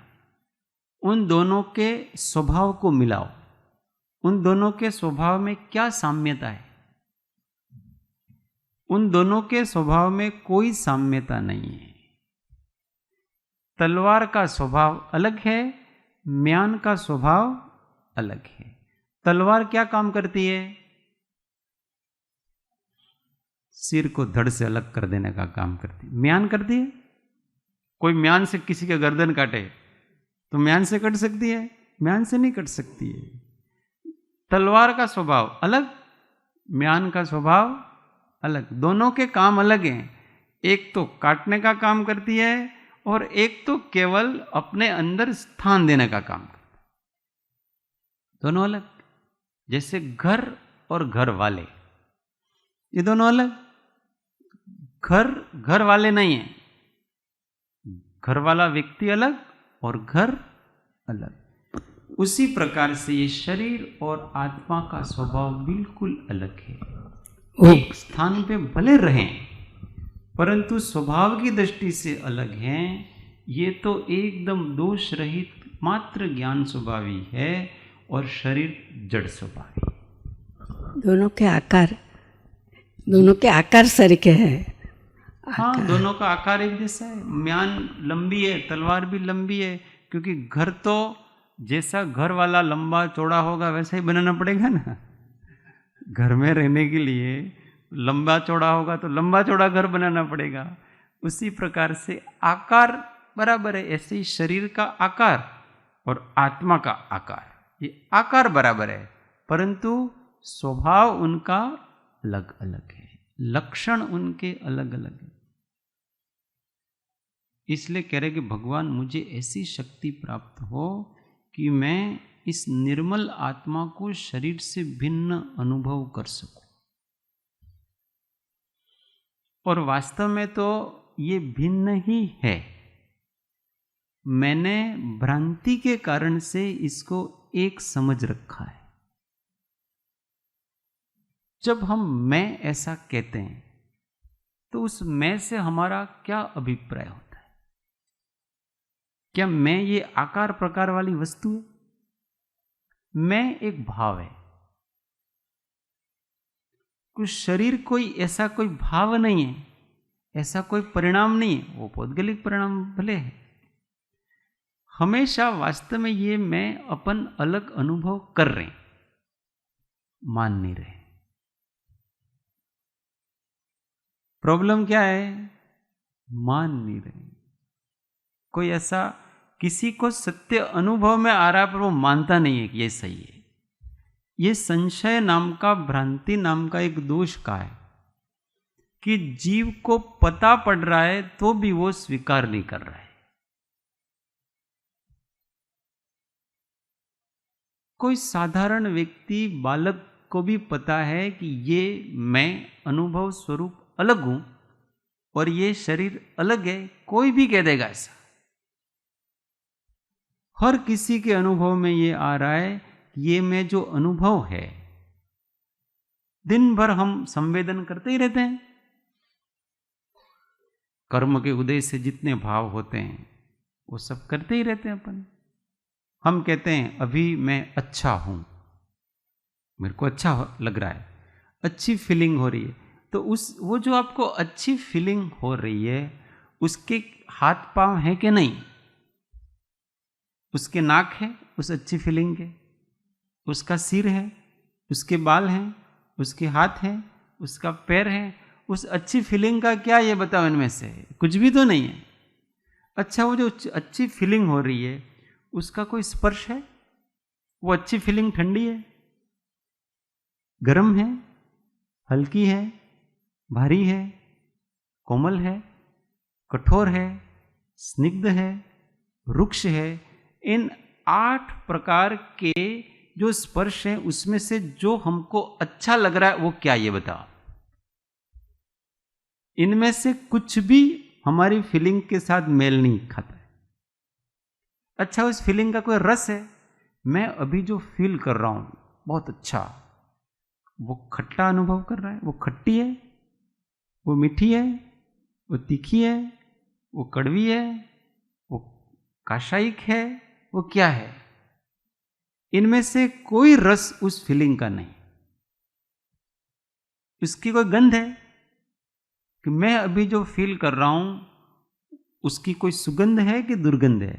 उन दोनों के स्वभाव को मिलाओ, उन दोनों के स्वभाव में क्या साम्यता है? उन दोनों के स्वभाव में कोई साम्यता नहीं है। तलवार का स्वभाव अलग है, म्यान का स्वभाव अलग है। तलवार क्या काम करती है? सिर को धड़ से अलग कर देने का काम करती है। म्यान करती है? कोई म्यान से किसी का गर्दन काटे तो म्यान से कट सकती है? म्यान से नहीं कट सकती है। तलवार का स्वभाव अलग, म्यान का स्वभाव अलग, दोनों के काम अलग हैं। एक तो काटने का काम करती है और एक तो केवल अपने अंदर स्थान देने का काम करती है। दोनों अलग। जैसे घर और घर वाले, ये दोनों अलग। घर घर वाले नहीं है, घर वाला व्यक्ति अलग और घर अलग। उसी प्रकार से ये शरीर और आत्मा का स्वभाव बिल्कुल अलग है। एक स्थान पे भले रहें परंतु स्वभाव की दृष्टि से अलग हैं। ये तो एकदम दोष रहित मात्र ज्ञान स्वभावी है और शरीर जड़ स्वभावी। दोनों के आकार सरके हैं। हाँ, दोनों का आकार एक जैसा है। म्यान लंबी है, तलवार भी लंबी है, क्योंकि घर तो जैसा घर वाला लंबा चौड़ा होगा वैसा ही बनाना पड़ेगा ना। घर में रहने के लिए लंबा चौड़ा होगा तो लंबा चौड़ा घर बनाना पड़ेगा। उसी प्रकार से आकार बराबर है। ऐसे ही शरीर का आकार और आत्मा का आकार, ये आकार बराबर है परंतु स्वभाव उनका अलग अलग है, लक्षण उनके अलग अलग है। इसलिए कह रहे कि भगवान मुझे ऐसी शक्ति प्राप्त हो कि मैं इस निर्मल आत्मा को शरीर से भिन्न अनुभव कर सकूं। और वास्तव में तो ये भिन्न ही है। मैंने भ्रांति के कारण से इसको एक समझ रखा है। जब हम मैं ऐसा कहते हैं तो उस मैं से हमारा क्या अभिप्राय होता है? क्या मैं ये आकार प्रकार वाली वस्तु है? मैं एक भाव है। कुछ शरीर कोई ऐसा कोई भाव नहीं है, ऐसा कोई परिणाम नहीं है। वो पौद्गलिक परिणाम भले है। हमेशा वास्तव में ये मैं अपन अलग अनुभव कर रहे, मान नहीं रहे। प्रॉब्लम क्या है? मान नहीं रहे। कोई ऐसा किसी को सत्य अनुभव में आ रहा है पर वो मानता नहीं है कि ये सही है। ये संशय नाम का, भ्रांति नाम का एक दोष का है कि जीव को पता पड़ रहा है तो भी वो स्वीकार नहीं कर रहा है। कोई साधारण व्यक्ति, बालक को भी पता है कि ये मैं अनुभव स्वरूप अलग हूं और ये शरीर अलग है। कोई भी कह देगा ऐसा। हर किसी के अनुभव में ये आ रहा है कि ये मैं जो अनुभव है, दिन भर हम संवेदन करते ही रहते हैं। कर्म के उदय से जितने भाव होते हैं वो सब करते ही रहते हैं अपन। हम कहते हैं अभी मैं अच्छा हूं, मेरे को अच्छा लग रहा है, अच्छी फीलिंग हो रही है। तो वो जो आपको अच्छी फीलिंग हो रही है उसके हाथ पांव है कि नहीं? उसके नाक है उस अच्छी फीलिंग के, उसका सिर है, उसके बाल हैं, उसके हाथ हैं, उसका पैर है। उस अच्छी फीलिंग का क्या ये बताओ इनमें से? कुछ भी तो नहीं है। अच्छा, वो जो अच्छी फीलिंग हो रही है उसका कोई स्पर्श है? वो अच्छी फीलिंग ठंडी है, गर्म है, हल्की है, भारी है, कोमल है, कठोर है, स्निग्ध है, रुक्ष है? इन 8 प्रकार के जो स्पर्श है उसमें से जो हमको अच्छा लग रहा है वो क्या, ये बताओ। इनमें से कुछ भी हमारी फीलिंग के साथ मेल नहीं खाता है। अच्छा, उस फीलिंग का कोई रस है? मैं अभी जो फील कर रहा हूं बहुत अच्छा, वो खट्टा अनुभव कर रहा है, वो खट्टी है, वो मीठी है, वो तीखी है, वो कड़वी है, वो काशायिक है, वो क्या है? इनमें से कोई रस उस फीलिंग का नहीं। उसकी कोई गंध है कि मैं अभी जो फील कर रहा हूं उसकी कोई सुगंध है कि दुर्गंध है?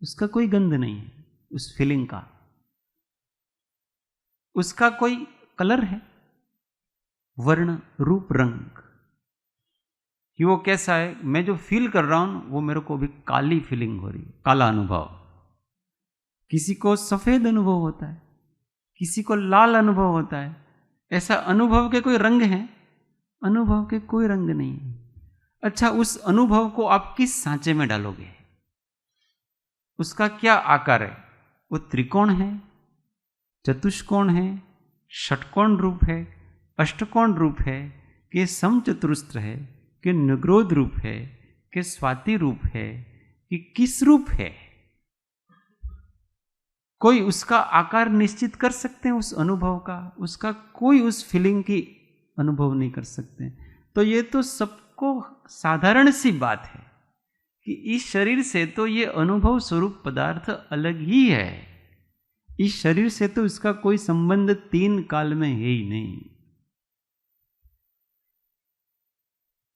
उसका कोई गंध नहीं है उस फीलिंग का। उसका कोई कलर है? वर्ण, रूप, रंग, कि वो कैसा है। मैं जो फील कर रहा हूं वो मेरे को अभी काली फीलिंग हो रही है, काला अनुभव। किसी को सफेद अनुभव होता है, किसी को लाल अनुभव होता है। ऐसा अनुभव के कोई रंग हैं? अनुभव के कोई रंग नहीं है। अच्छा, उस अनुभव को आप किस सांचे में डालोगे? उसका क्या आकार है? वो त्रिकोण है, चतुष्कोण है, षटकोण रूप है, अष्टकोण रूप है, कि समचतुरस्र है, कि निग्रोध रूप है, कि स्वाति रूप है, कि किस रूप है? कोई उसका आकार निश्चित कर सकते हैं उस अनुभव का? उसका कोई उस फीलिंग की अनुभव नहीं कर सकते। तो ये तो सबको साधारण सी बात है कि इस शरीर से तो ये अनुभव स्वरूप पदार्थ अलग ही है। इस शरीर से तो इसका कोई संबंध तीन काल में है ही नहीं।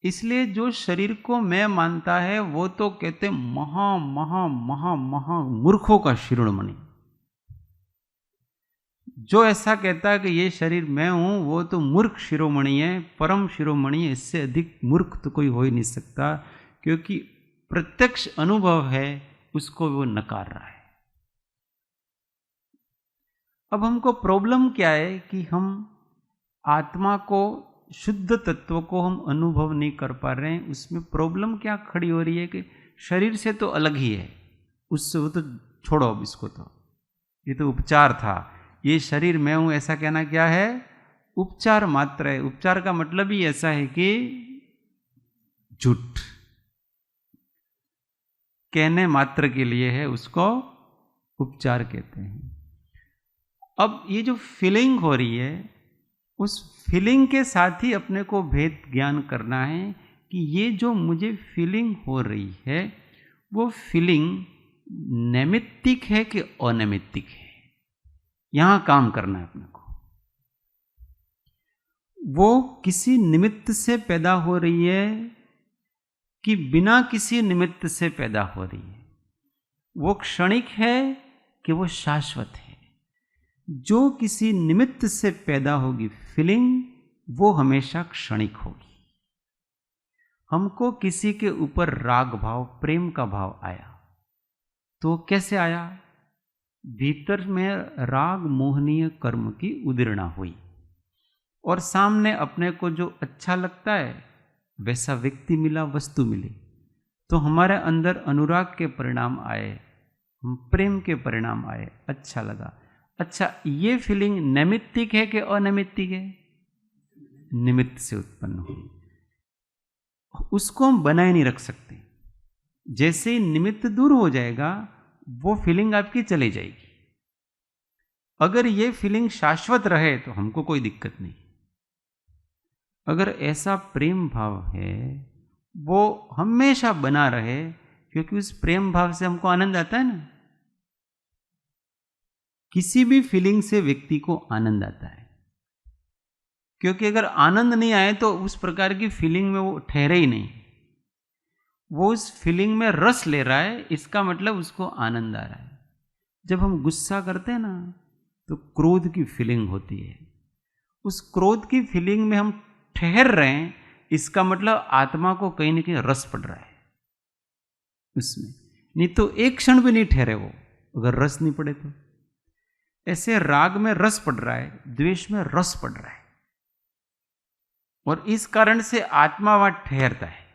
इसलिए जो शरीर को मैं मानता है वो तो कहते महा महा महा महा मूर्खों का शिरोमणि। जो ऐसा कहता है कि ये शरीर मैं हूं वो तो मूर्ख शिरोमणि है, परम शिरोमणि है। इससे अधिक मूर्ख तो कोई हो ही नहीं सकता, क्योंकि प्रत्यक्ष अनुभव है उसको वो नकार रहा है। अब हमको प्रॉब्लम क्या है कि हम आत्मा को, शुद्ध तत्व को हम अनुभव नहीं कर पा रहे हैं। उसमें प्रॉब्लम क्या खड़ी हो रही है कि शरीर से तो अलग ही है, उससे वो तो छोड़ो अब इसको, तो ये तो उपचार था। ये शरीर मैं हूं ऐसा कहना क्या है? उपचार मात्र है। उपचार का मतलब ही ऐसा है कि झूठ कहने मात्र के लिए है, उसको उपचार कहते हैं। अब ये जो फीलिंग हो रही है, उस फीलिंग के साथ ही अपने को भेद ज्ञान करना है कि ये जो मुझे फीलिंग हो रही है वो फीलिंग नैमित्तिक है कि अनैमित्तिक है। यहां काम करना है अपने को। वो किसी निमित्त से पैदा हो रही है कि बिना किसी निमित्त से पैदा हो रही है? वो क्षणिक है कि वो शाश्वत है? जो किसी निमित्त से पैदा होगी फीलिंग, वो हमेशा क्षणिक होगी। हमको किसी के ऊपर राग भाव, प्रेम का भाव आया, तो कैसे आया? भीतर में राग मोहनीय कर्म की उदीर्णा हुई और सामने अपने को जो अच्छा लगता है वैसा व्यक्ति मिला, वस्तु मिली, तो हमारे अंदर अनुराग के परिणाम आए, हम प्रेम के परिणाम आए, अच्छा लगा। अच्छा, ये फीलिंग नैमित्तिक है कि अनैमित्तिक है? निमित्त से उत्पन्न हुई, उसको हम बनाए नहीं रख सकते। जैसे ही निमित्त दूर हो जाएगा वो फीलिंग आपकी चली जाएगी। अगर ये फीलिंग शाश्वत रहे तो हमको कोई दिक्कत नहीं। अगर ऐसा प्रेम भाव है वो हमेशा बना रहे, क्योंकि उस प्रेम भाव से हमको आनंद आता है ना। किसी भी फीलिंग से व्यक्ति को आनंद आता है, क्योंकि अगर आनंद नहीं आए तो उस प्रकार की फीलिंग में वो ठहरे ही नहीं। वो उस फीलिंग में रस ले रहा है, इसका मतलब उसको आनंद आ रहा है। जब हम गुस्सा करते हैं ना तो क्रोध की फीलिंग होती है। उस क्रोध की फीलिंग में हम ठहर रहे हैं, इसका मतलब आत्मा को कहीं ना कहीं रस पड़ रहा है उसमें। नहीं तो एक क्षण भी नहीं ठहरे वो, अगर रस नहीं पड़े तो। ऐसे राग में रस पड़ रहा है, द्वेष में रस पड़ रहा है, और इस कारण से आत्मा वहां ठहरता है,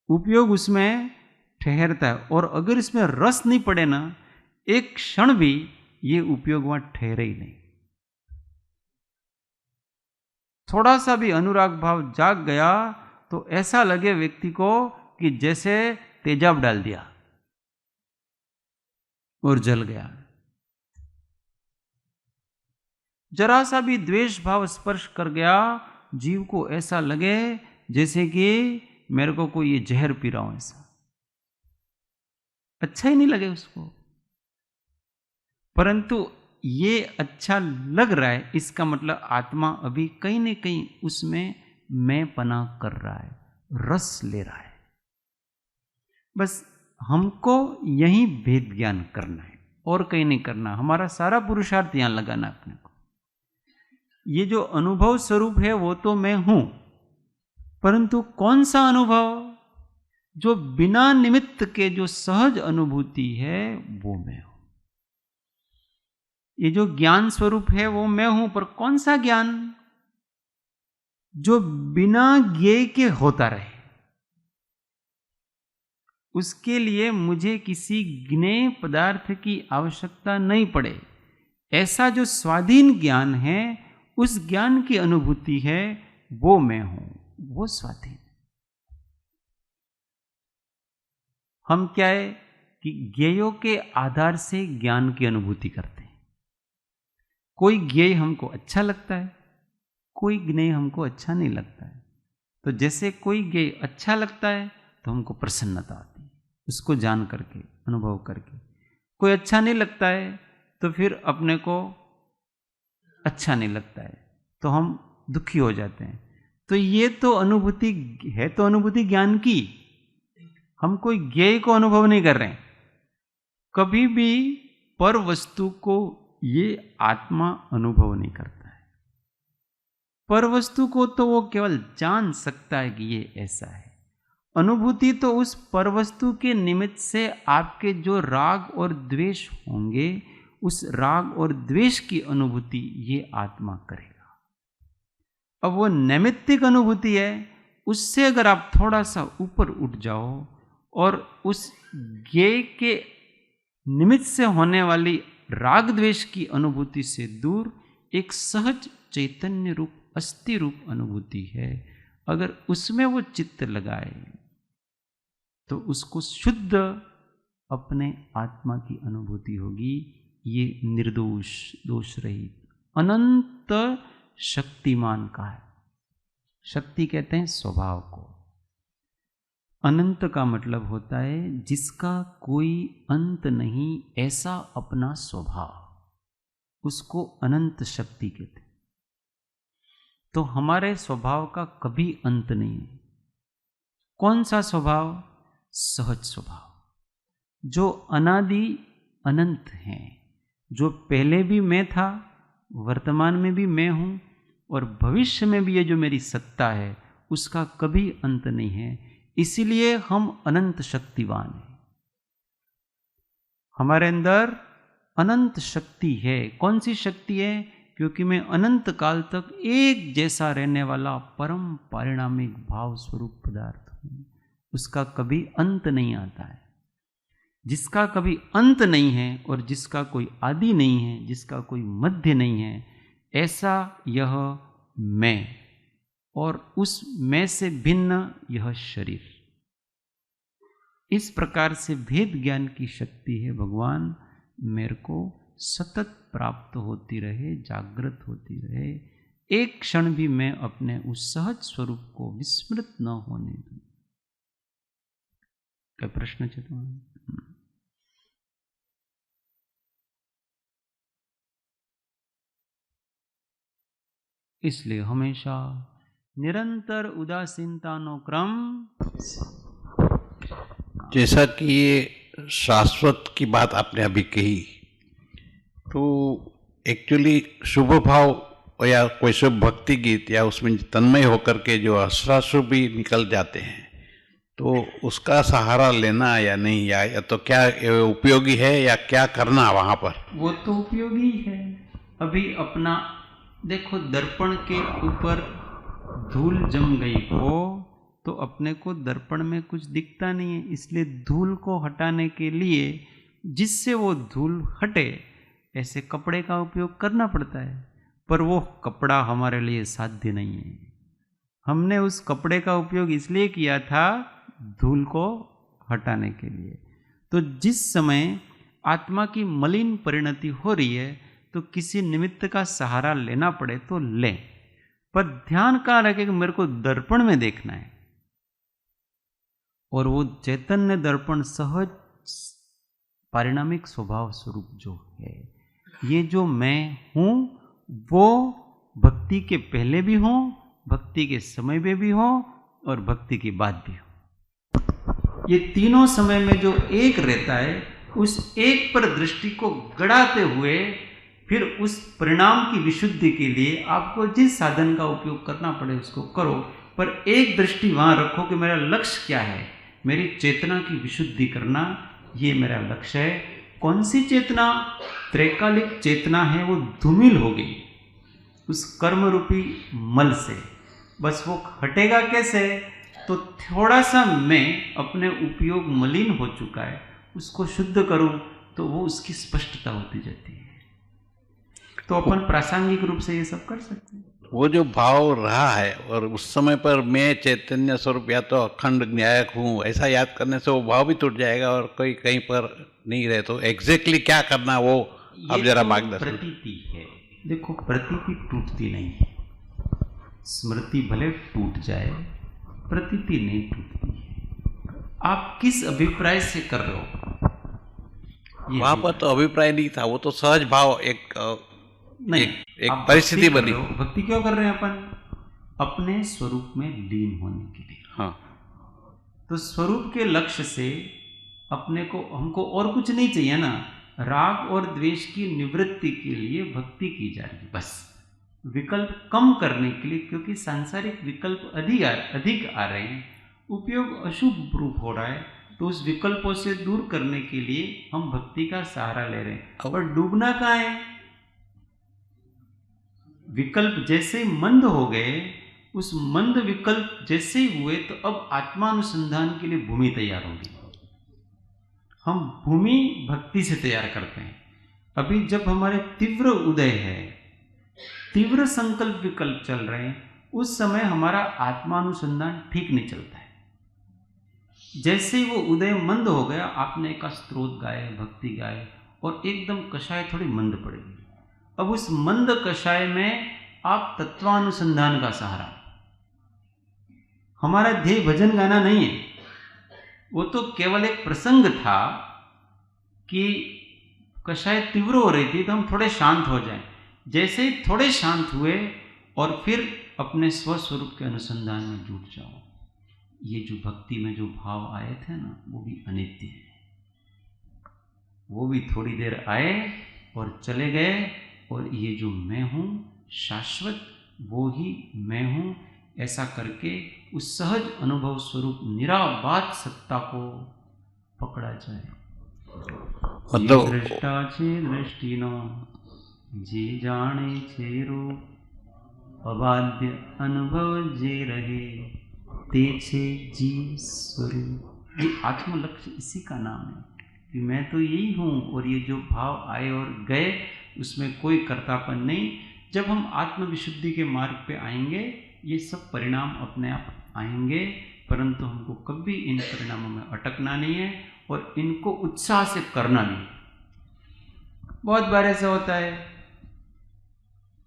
उपयोग उसमें ठहरता है। और अगर इसमें रस नहीं पड़े ना, एक क्षण भी ये उपयोग वहां ठहरे ही नहीं। थोड़ा सा भी अनुराग भाव जाग गया तो ऐसा लगे व्यक्ति को कि जैसे तेजाब डाल दिया और जल गया। जरा सा भी द्वेष भाव स्पर्श कर गया, जीव को ऐसा लगे जैसे कि मेरे को कोई ये जहर पी रहा हूं, ऐसा अच्छा ही नहीं लगे उसको। परंतु ये अच्छा लग रहा है, इसका मतलब आत्मा अभी कहीं न कहीं उसमें मैं पना कर रहा है, रस ले रहा है। बस हमको यही भेद ज्ञान करना है और कहीं नहीं करना। हमारा सारा पुरुषार्थ यहां लगाना अपने को। ये जो अनुभव स्वरूप है वो तो मैं हूं, परंतु कौन सा अनुभव? जो बिना निमित्त के जो सहज अनुभूति है वो मैं हूं। ये जो ज्ञान स्वरूप है वो मैं हूं, पर कौन सा ज्ञान? जो बिना ज्ञेय के होता रहे। उसके लिए मुझे किसी ज्ञेय पदार्थ की आवश्यकता नहीं पड़े। ऐसा जो स्वाधीन ज्ञान है, उस ज्ञान की अनुभूति है, वो मैं हूं, वो स्वाधीन। हम क्या है कि ज्ञेयों के आधार से ज्ञान की अनुभूति करते हैं। कोई ज्ञेय हमको अच्छा लगता है, कोई ज्ञेय हमको अच्छा नहीं लगता है। तो जैसे कोई ज्ञेय अच्छा लगता है तो हमको प्रसन्नता आती है उसको जान करके, अनुभव करके। कोई अच्छा नहीं लगता है तो फिर अपने को अच्छा नहीं लगता है तो हम दुखी हो जाते हैं। तो ये तो अनुभूति है, तो अनुभूति ज्ञान की। हम कोई ज्ञेय को अनुभव नहीं कर रहे हैं। कभी भी पर वस्तु को ये आत्मा अनुभव नहीं करता है। पर वस्तु को तो वो केवल जान सकता है कि ये ऐसा है। अनुभूति तो उस पर वस्तु के निमित्त से आपके जो राग और द्वेष होंगे, उस राग और द्वेष की अनुभूति ये आत्मा करेगा। अब वो नैमित्तिक अनुभूति है, उससे अगर आप थोड़ा सा ऊपर उठ जाओ और उस ज्ञेय के निमित्त से होने वाली राग द्वेष की अनुभूति से दूर एक सहज चैतन्य रूप, अस्थि रूप अनुभूति है, अगर उसमें वो चित्त लगाए तो उसको शुद्ध अपने आत्मा की अनुभूति होगी। ये निर्दोष, दोष रहित, अनंत शक्तिमान का है। शक्ति कहते हैं स्वभाव को। अनंत का मतलब होता है जिसका कोई अंत नहीं, ऐसा अपना स्वभाव, उसको अनंत शक्ति कहते हैं। तो हमारे स्वभाव का कभी अंत नहीं है। कौन सा स्वभाव? सहज स्वभाव, जो अनादि अनंत है, जो पहले भी मैं था, वर्तमान में भी मैं हूं और भविष्य में भी ये जो मेरी सत्ता है उसका कभी अंत नहीं है। इसीलिए हम अनंत शक्तिवान हैं। हमारे अंदर अनंत शक्ति है। कौन सी शक्ति है? क्योंकि मैं अनंत काल तक एक जैसा रहने वाला परम पारिणामिक भाव स्वरूप पदार्थ हूं। उसका कभी अंत नहीं आता है। जिसका कभी अंत नहीं है और जिसका कोई आदि नहीं है, जिसका कोई मध्य नहीं है, ऐसा यह मैं और उस मैं से भिन्न यह शरीर। इस प्रकार से भेद ज्ञान की शक्ति है भगवान मेरे को सतत प्राप्त होती रहे, जागृत होती रहे। एक क्षण भी मैं अपने उस सहज स्वरूप को विस्मृत न होने दूं। क्या प्रश्न है तुम्हारा? इसलिए हमेशा निरंतर उदासीनतानो क्रम। जैसा कि ये शाश्वत की बात आपने अभी कही, तो एक्चुअली शुभ भाव या कोई शुभ भक्ति गीत या उसमें तन्मय होकर के जो अश्राशु भी निकल जाते हैं, तो उसका सहारा लेना या नहीं, या तो क्या उपयोगी है या क्या करना वहाँ पर? वो तो उपयोगी है। अभी अपना देखो, दर्पण के ऊपर धूल जम गई हो तो अपने को दर्पण में कुछ दिखता नहीं है। इसलिए धूल को हटाने के लिए जिससे वो धूल हटे ऐसे कपड़े का उपयोग करना पड़ता है, पर वो कपड़ा हमारे लिए साध्य नहीं है। हमने उस कपड़े का उपयोग इसलिए किया था धूल को हटाने के लिए। तो जिस समय आत्मा की मलिन परिणति हो रही है तो किसी निमित्त का सहारा लेना पड़े तो लें, पर ध्यान कहाँ रखे कि मेरे को दर्पण में देखना है। और वो चैतन्य दर्पण सहज पारिणामिक स्वभाव स्वरूप जो है, ये जो मैं हूं वो भक्ति के पहले भी हो, भक्ति के समय में भी हो और भक्ति के बाद भी हो। ये तीनों समय में जो एक रहता है, उस एक पर दृष्टि को गड़ाते हुए फिर उस परिणाम की विशुद्धि के लिए आपको जिस साधन का उपयोग करना पड़े उसको करो, पर एक दृष्टि वहाँ रखो कि मेरा लक्ष्य क्या है। मेरी चेतना की विशुद्धि करना, ये मेरा लक्ष्य है। कौन सी चेतना? त्रैकालिक चेतना है, वो धूमिल हो गई उस कर्म रूपी मल से। बस वो हटेगा कैसे? तो थोड़ा सा मैं अपने उपयोग मलिन हो चुका है, उसको शुद्ध करूं तो वो उसकी स्पष्टता होती जाती है। तो अपन प्रासंगिक रूप से ये सब कर सकते हैं। वो जो भाव रहा है और उस समय पर मैं चैतन्य स्वरूप या तो अखंड न्यायक हूँ, ऐसा याद करने से वो भाव भी टूट जाएगा और कोई कहीं पर नहीं रहे। तो एग्जैक्टली क्या करना वो अब जरा तो मार्गदर्शन। प्रतीति है। देखो, प्रतीति टूटती नहीं है। स्मृति भले टूट जाए, प्रतीति नहीं टूटती है। आप किस अभिप्राय से कर रहे हो? वहां पर तो अभिप्राय नहीं था, वो तो सहज भाव एक नहीं, एक आप परिस्थिति भक्ति कर बनी। रहे हो। भक्ति क्यों कर रहे हैं अपन? अपने स्वरूप में लीन होने के लिए। हाँ, तो स्वरूप के लक्ष्य से अपने को, हमको और कुछ नहीं चाहिए ना। राग और द्वेष की निवृत्ति के लिए भक्ति की जा रही है, बस विकल्प कम करने के लिए, क्योंकि सांसारिक विकल्प अधिक आ रहे हैं, उपयोग अशुभ रूप हो रहा है। तो उस विकल्पों से दूर करने के लिए हम भक्ति का सहारा ले रहे हैं। और डूबना कहाँ है? विकल्प जैसे ही मंद हो गए, उस मंद विकल्प जैसे ही हुए, तो अब आत्मानुसंधान के लिए भूमि तैयार होगी। हम भूमि भक्ति से तैयार करते हैं। अभी जब हमारे तीव्र उदय है, तीव्र संकल्प विकल्प चल रहे हैं, उस समय हमारा आत्मानुसंधान ठीक नहीं चलता है। जैसे ही वो उदय मंद हो गया, आपने एक स्त्रोत गाए, भक्ति गाए, और एकदम कषाय थोड़ी मंद पड़ेगी। अब उस मंद कषाय में आप तत्वानुसंधान का सहारा। हमारा ध्येय भजन गाना नहीं है, वो तो केवल एक प्रसंग था कि कषाय तीव्र हो रही थी तो हम थोड़े शांत हो जाएं। जैसे ही थोड़े शांत हुए और फिर अपने स्वस्वरूप के अनुसंधान में जुट जाओ। ये जो भक्ति में जो भाव आए थे ना, वो भी अनित्य है। वो भी थोड़ी देर आए और चले गए, और ये जो मैं हूँ शाश्वत, वो ही मैं हूँ, ऐसा करके उस सहज अनुभव स्वरूप निराबाध सत्ता को पकड़ा जाए। मतलब दृष्टा छे दृष्टिनो, जे जाने छे रूप, अबाध्य अनुभव जे रहे, ते छे जीव स्वरूप। ये आत्म लक्ष्य इसी का नाम है कि मैं तो यही हूँ, और ये जो भाव आए और गए, उसमें कोई कर्तापन नहीं। जब हम आत्मविशुद्धि के मार्ग पे आएंगे, ये सब परिणाम अपने आप आएंगे, परंतु हमको कभी इन परिणामों में अटकना नहीं है और इनको उत्साह से करना नहीं। बहुत बार ऐसा होता है,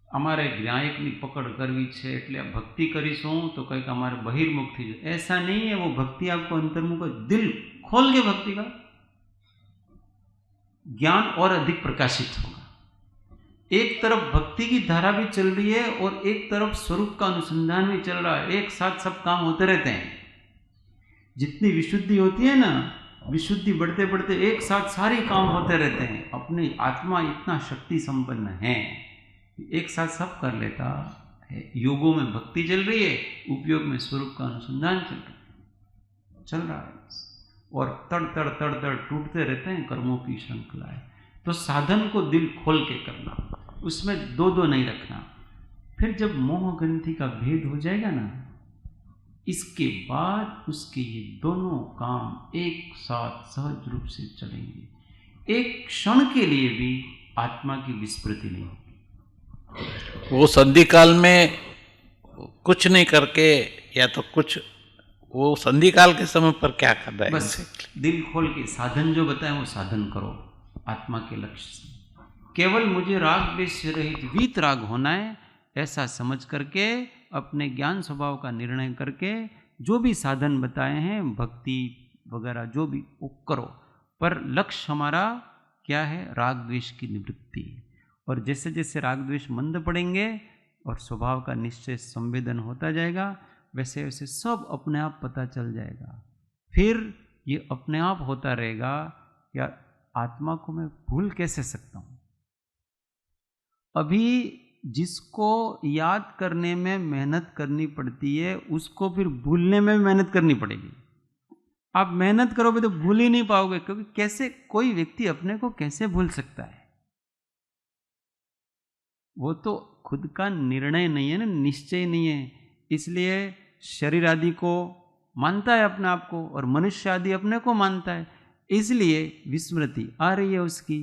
અમારે જ્ઞાયકની પકડ કરવી છે એટલે ભક્તિ કરીશું તો કંઈક અમારે બહિર્મુખ થઈ જાય। ऐसा नहीं है। वो भक्ति आपको अंतर्मुख, दिल खोल के भक्ति का ज्ञान और अधिक प्रकाशित होगा। एक तरफ भक्ति की धारा भी चल रही है और एक तरफ स्वरूप का अनुसंधान भी चल रहा है। एक साथ सब काम होते रहते हैं। जितनी विशुद्धि होती है ना, विशुद्धि बढ़ते बढ़ते एक साथ सारे काम होते रहते हैं। अपनी आत्मा इतना शक्ति संपन्न है, एक साथ सब कर लेता है। योगों में भक्ति चल रही है, उपयोग में स्वरूप का अनुसंधान चल रहा है, और तड़ तड़ तड़ तड़ टूटते रहते हैं कर्मों की श्रृंखलाएं। तो साधन को दिल खोल के करना, उसमें दो नहीं रखना। फिर जब मोह ग्रंथि का भेद हो जाएगा ना, इसके बाद उसके ये दोनों काम एक साथ सहज रूप से चलेंगे। एक क्षण के लिए भी आत्मा की विस्मृति नहीं होगी। वो संधि काल में कुछ नहीं करके, या तो कुछ वो संधि काल के समय पर क्या कर रहा है? बस दिल खोल के साधन जो बताए वो साधन करो आत्मा के लक्ष्य से। केवल मुझे राग द्वेष से रहित वीत राग होना है, ऐसा समझ करके अपने ज्ञान स्वभाव का निर्णय करके जो भी साधन बताए हैं, भक्ति वगैरह जो भी, वो करो। पर लक्ष्य हमारा क्या है? राग द्वेष की निवृत्ति। और जैसे जैसे राग द्वेष मंद पड़ेंगे और स्वभाव का निश्चय संवेदन होता जाएगा, वैसे वैसे सब अपने आप पता चल जाएगा। फिर ये अपने आप होता रहेगा। या आत्मा को मैं भूल कैसे सकता हूँ? अभी जिसको याद करने में मेहनत करनी पड़ती है उसको फिर भूलने में भी मेहनत करनी पड़ेगी। आप मेहनत करोगे तो भूल ही नहीं पाओगे, क्योंकि कैसे कोई व्यक्ति अपने को कैसे भूल सकता है? वो तो खुद का निर्णय नहीं है ना, निश्चय नहीं है। इसलिए शरीर आदि को मानता है अपने आप को, और मनुष्य आदि अपने को मानता है, इसलिए विस्मृति आ रही है उसकी।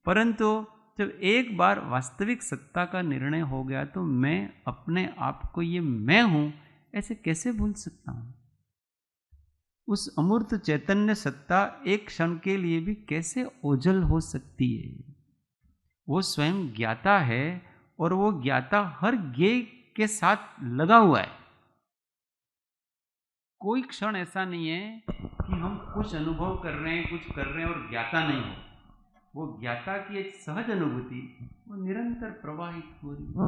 परंतु जब एक बार वास्तविक सत्ता का निर्णय हो गया तो मैं अपने आप को ये मैं हूं ऐसे कैसे भूल सकता हूं? उस अमूर्त चैतन्य सत्ता एक क्षण के लिए भी कैसे ओझल हो सकती है? वो स्वयं ज्ञाता है, और वो ज्ञाता हर ज्ञेय के साथ लगा हुआ है। कोई क्षण ऐसा नहीं है कि हम कुछ अनुभव कर रहे हैं, कुछ कर रहे हैं और ज्ञाता नहीं हो। वो ज्ञाता की एक सहज अनुभूति वो निरंतर प्रवाहित हो रही है।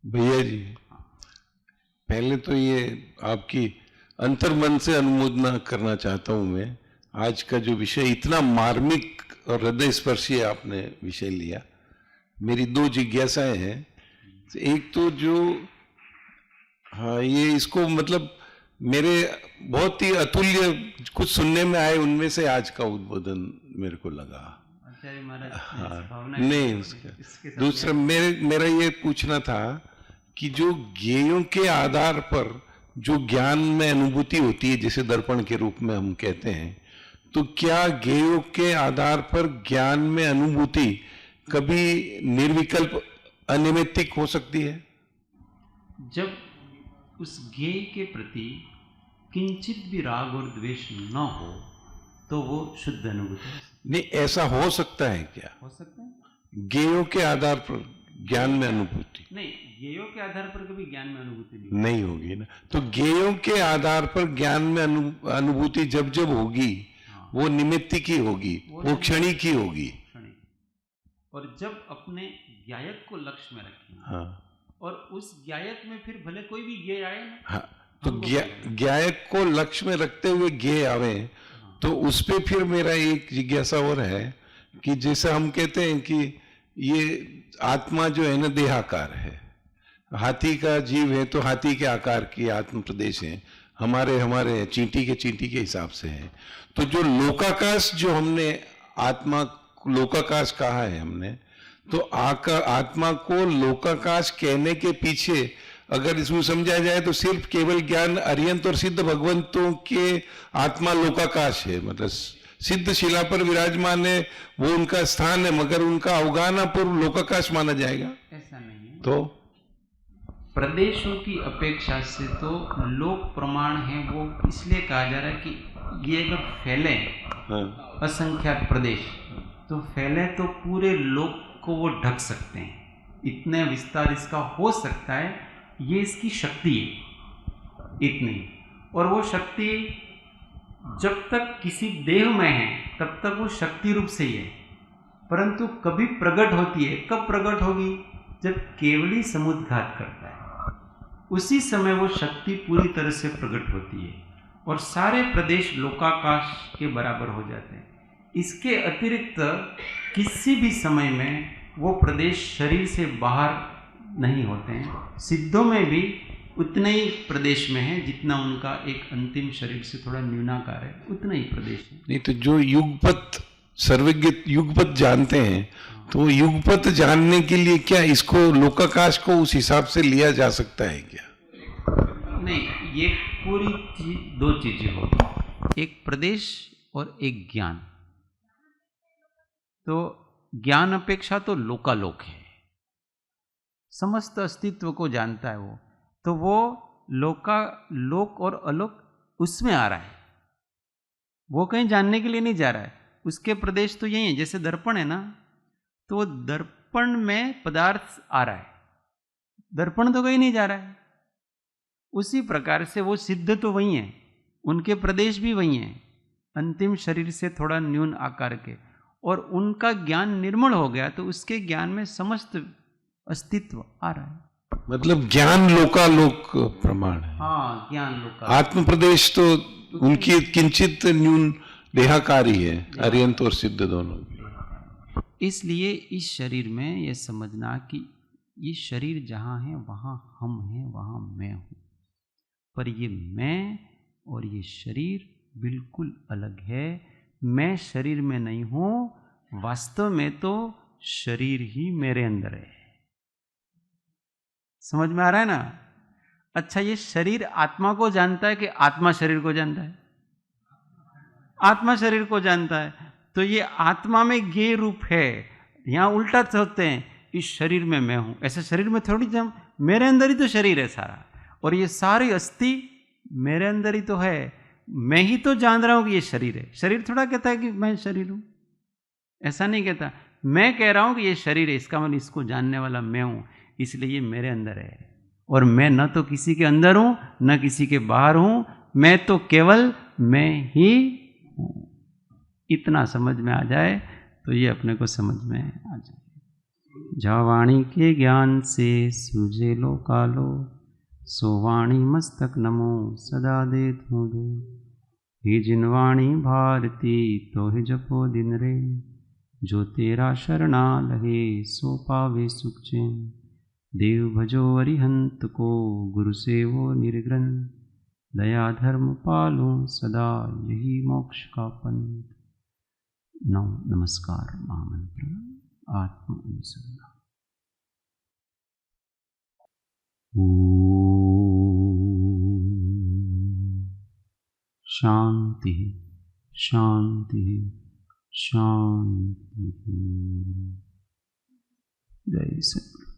भैया जी, पहले तो ये आपकी अंतर्मन से अनुमोदना करना चाहता हूं मैं। आज का जो विषय इतना मार्मिक और हृदय स्पर्शी आपने विषय लिया। मेरी दो जिज्ञासाएं हैं। एक तो जो हाँ, ये इसको मतलब मेरे बहुत ही अतुल्य कुछ सुनने में आए, उनमें से आज का उद्बोधन मेरे को लगा। आचार्य महाराज, हाँ, नहीं उसका दूसरा मेरा ये पूछना था कि जो ज्ञेयों के आधार पर जो ज्ञान में अनुभूति होती है, जैसे दर्पण के रूप में हम कहते हैं, तो क्या ज्ञेयों के आधार पर ज्ञान में अनुभूति कभी निर्विकल्प अनैमित्तिक हो सकती है? जब उस ज्ञेय के प्रति किंचित भी राग और द्वेष न हो तो वो शुद्ध अनुभूति है। नहीं, ऐसा हो सकता है क्या? हो सकता है। ज्ञेयों के आधार पर ज्ञान में अनुभूति नहीं, ज्ञेयों के आधार पर कभी ज्ञान में अनुभूति नहीं होगी ना। तो ज्ञेयों के आधार पर ज्ञान में अनुभूति जब जब होगी, हाँ, वो निमित्तिक ही होगी, वो क्षणिक ही होगी। और जब अपने ज्ञायक को लक्ष्य में रखें, हाँ, और उस ज्ञायक में फिर भले कोई भी ज्ञेय आए ना, हाँ, तो ज्ञायक को लक्ष्य में रखते हुए ज्ञेय आवे, तो उस पे फिर मेरा एक जिज्ञासा और है कि जैसे हम कहते हैं कि ये आत्मा जो है ना देहाकार है, हाथी का जीव है तो हाथी के आकार की आत्म प्रदेश है, हमारे चींटी के हिसाब से है। तो जो लोकाकाश, जो हमने आत्मा लोकाकाश कहा है हमने, तो आत्मा को लोकाकाश कहने के पीछे अगर इसमें समझा जाए तो सिर्फ केवल ज्ञान अरिहंत और सिद्ध भगवंतों के आत्मा लोकाकाश है, मतलब सिद्ध शिला पर विराजमान है, वो उनका स्थान है, मगर उनका अवगाहना पूर्व लोकाकाश माना जाएगा? ऐसा नहीं है। तो प्रदेशों की अपेक्षा से तो लोक प्रमाण है, वो इसलिए कहा जा रहा है कि ये अगर फैले, हाँ, असंख्यात प्रदेश तो फैले तो पूरे लोक को वो ढक सकते हैं, इतने विस्तार इसका हो सकता है, ये इसकी शक्ति है इतनी। और वो शक्ति जब तक किसी देह में है तब तक वो शक्ति रूप से ही है, परंतु कभी प्रकट होती है। कब प्रकट होगी? जब केवली समुद्घात करता है, उसी समय वो शक्ति पूरी तरह से प्रकट होती है और सारे प्रदेश लोकाकाश के बराबर हो जाते हैं। इसके अतिरिक्त किसी भी समय में वो प्रदेश शरीर से बाहर नहीं होते हैं। सिद्धों में भी उतने ही प्रदेश में है जितना उनका एक अंतिम शरीर से थोड़ा न्यूनाकार है, उतना ही प्रदेश है। नहीं तो जो युगपत सर्वज्ञ युगपत जानते हैं, तो युगपत जानने के लिए क्या इसको लोकाकाश को उस हिसाब से लिया जा सकता है क्या? नहीं, ये पूरी दो चीजें होगी, एक प्रदेश और एक ज्ञान। तो ज्ञान अपेक्षा तो लोकालोक है, समस्त अस्तित्व को जानता है वो, तो वो लोक और अलोक उसमें आ रहा है, वो कहीं जानने के लिए नहीं जा रहा है। उसके प्रदेश तो यही है, जैसे दर्पण है ना, तो दर्पण में पदार्थ आ रहा है, दर्पण तो कहीं नहीं जा रहा है। उसी प्रकार से वो सिद्ध तो वही है, उनके प्रदेश भी वही हैं, अंतिम शरीर से थोड़ा न्यून आकार के, और उनका ज्ञान निर्मल हो गया तो उसके ज्ञान में समस्त अस्तित्व आ रहा है। मतलब ज्ञान लोकालोक प्रमाण है। हाँ, ज्ञान लोका। आत्म प्रदेश तो उनकी किंचित न्यून देहाकारी है, अरिहंत और सिद्ध दोनों। इसलिए इस शरीर में ये समझना कि ये शरीर जहाँ है वहाँ हम हैं, वहाँ मैं हूँ, पर ये मैं और ये शरीर बिल्कुल अलग है। मैं शरीर में नहीं हूँ, वास्तव में तो शरीर ही मेरे अंदर है। समझ में आ रहा है ना? अच्छा, ये शरीर आत्मा को जानता है कि आत्मा शरीर को जानता है? आत्मा शरीर को जानता है। तो ये आत्मा में ज्ञेय रूप है। यहां उल्टा सोचते हैं, इस शरीर में मैं हूं। ऐसे शरीर में थोड़ी जम, मेरे अंदर ही तो शरीर है सारा, और ये सारी अस्थि मेरे अंदर ही तो है। मैं ही तो जान रहा हूं कि ये शरीर है। शरीर थोड़ा कहता है कि मैं शरीर हूं, ऐसा नहीं कहता। मैं कह रहा हूं कि ये शरीर है, इसका मतलब इसको जानने वाला मैं हूं, इसलिए ये मेरे अंदर है। और मैं न तो किसी के अंदर हूं न किसी के बाहर हूं, मैं तो केवल मैं ही हूं। इतना समझ में आ जाए तो ये अपने को समझ में आ जाए। जा वाणी के ज्ञान से सूझे लो कालो, सो वाणी मस्तक नमो सदा दे तू दो। हे जिन वाणी भारती तो ही जपो दिन रे, जो तेरा शरणा लहे सो पावे सुख चैन। देव भजो अरिहंत को, गुरु सेवो निर्ग्रंथ। दया धर्म पालो सदा, यही मोक्ष का पंथ। नमस्कार। महामंत्र आत्म अनुसंधान। शांति शांति शांति। जय सद्गुरु।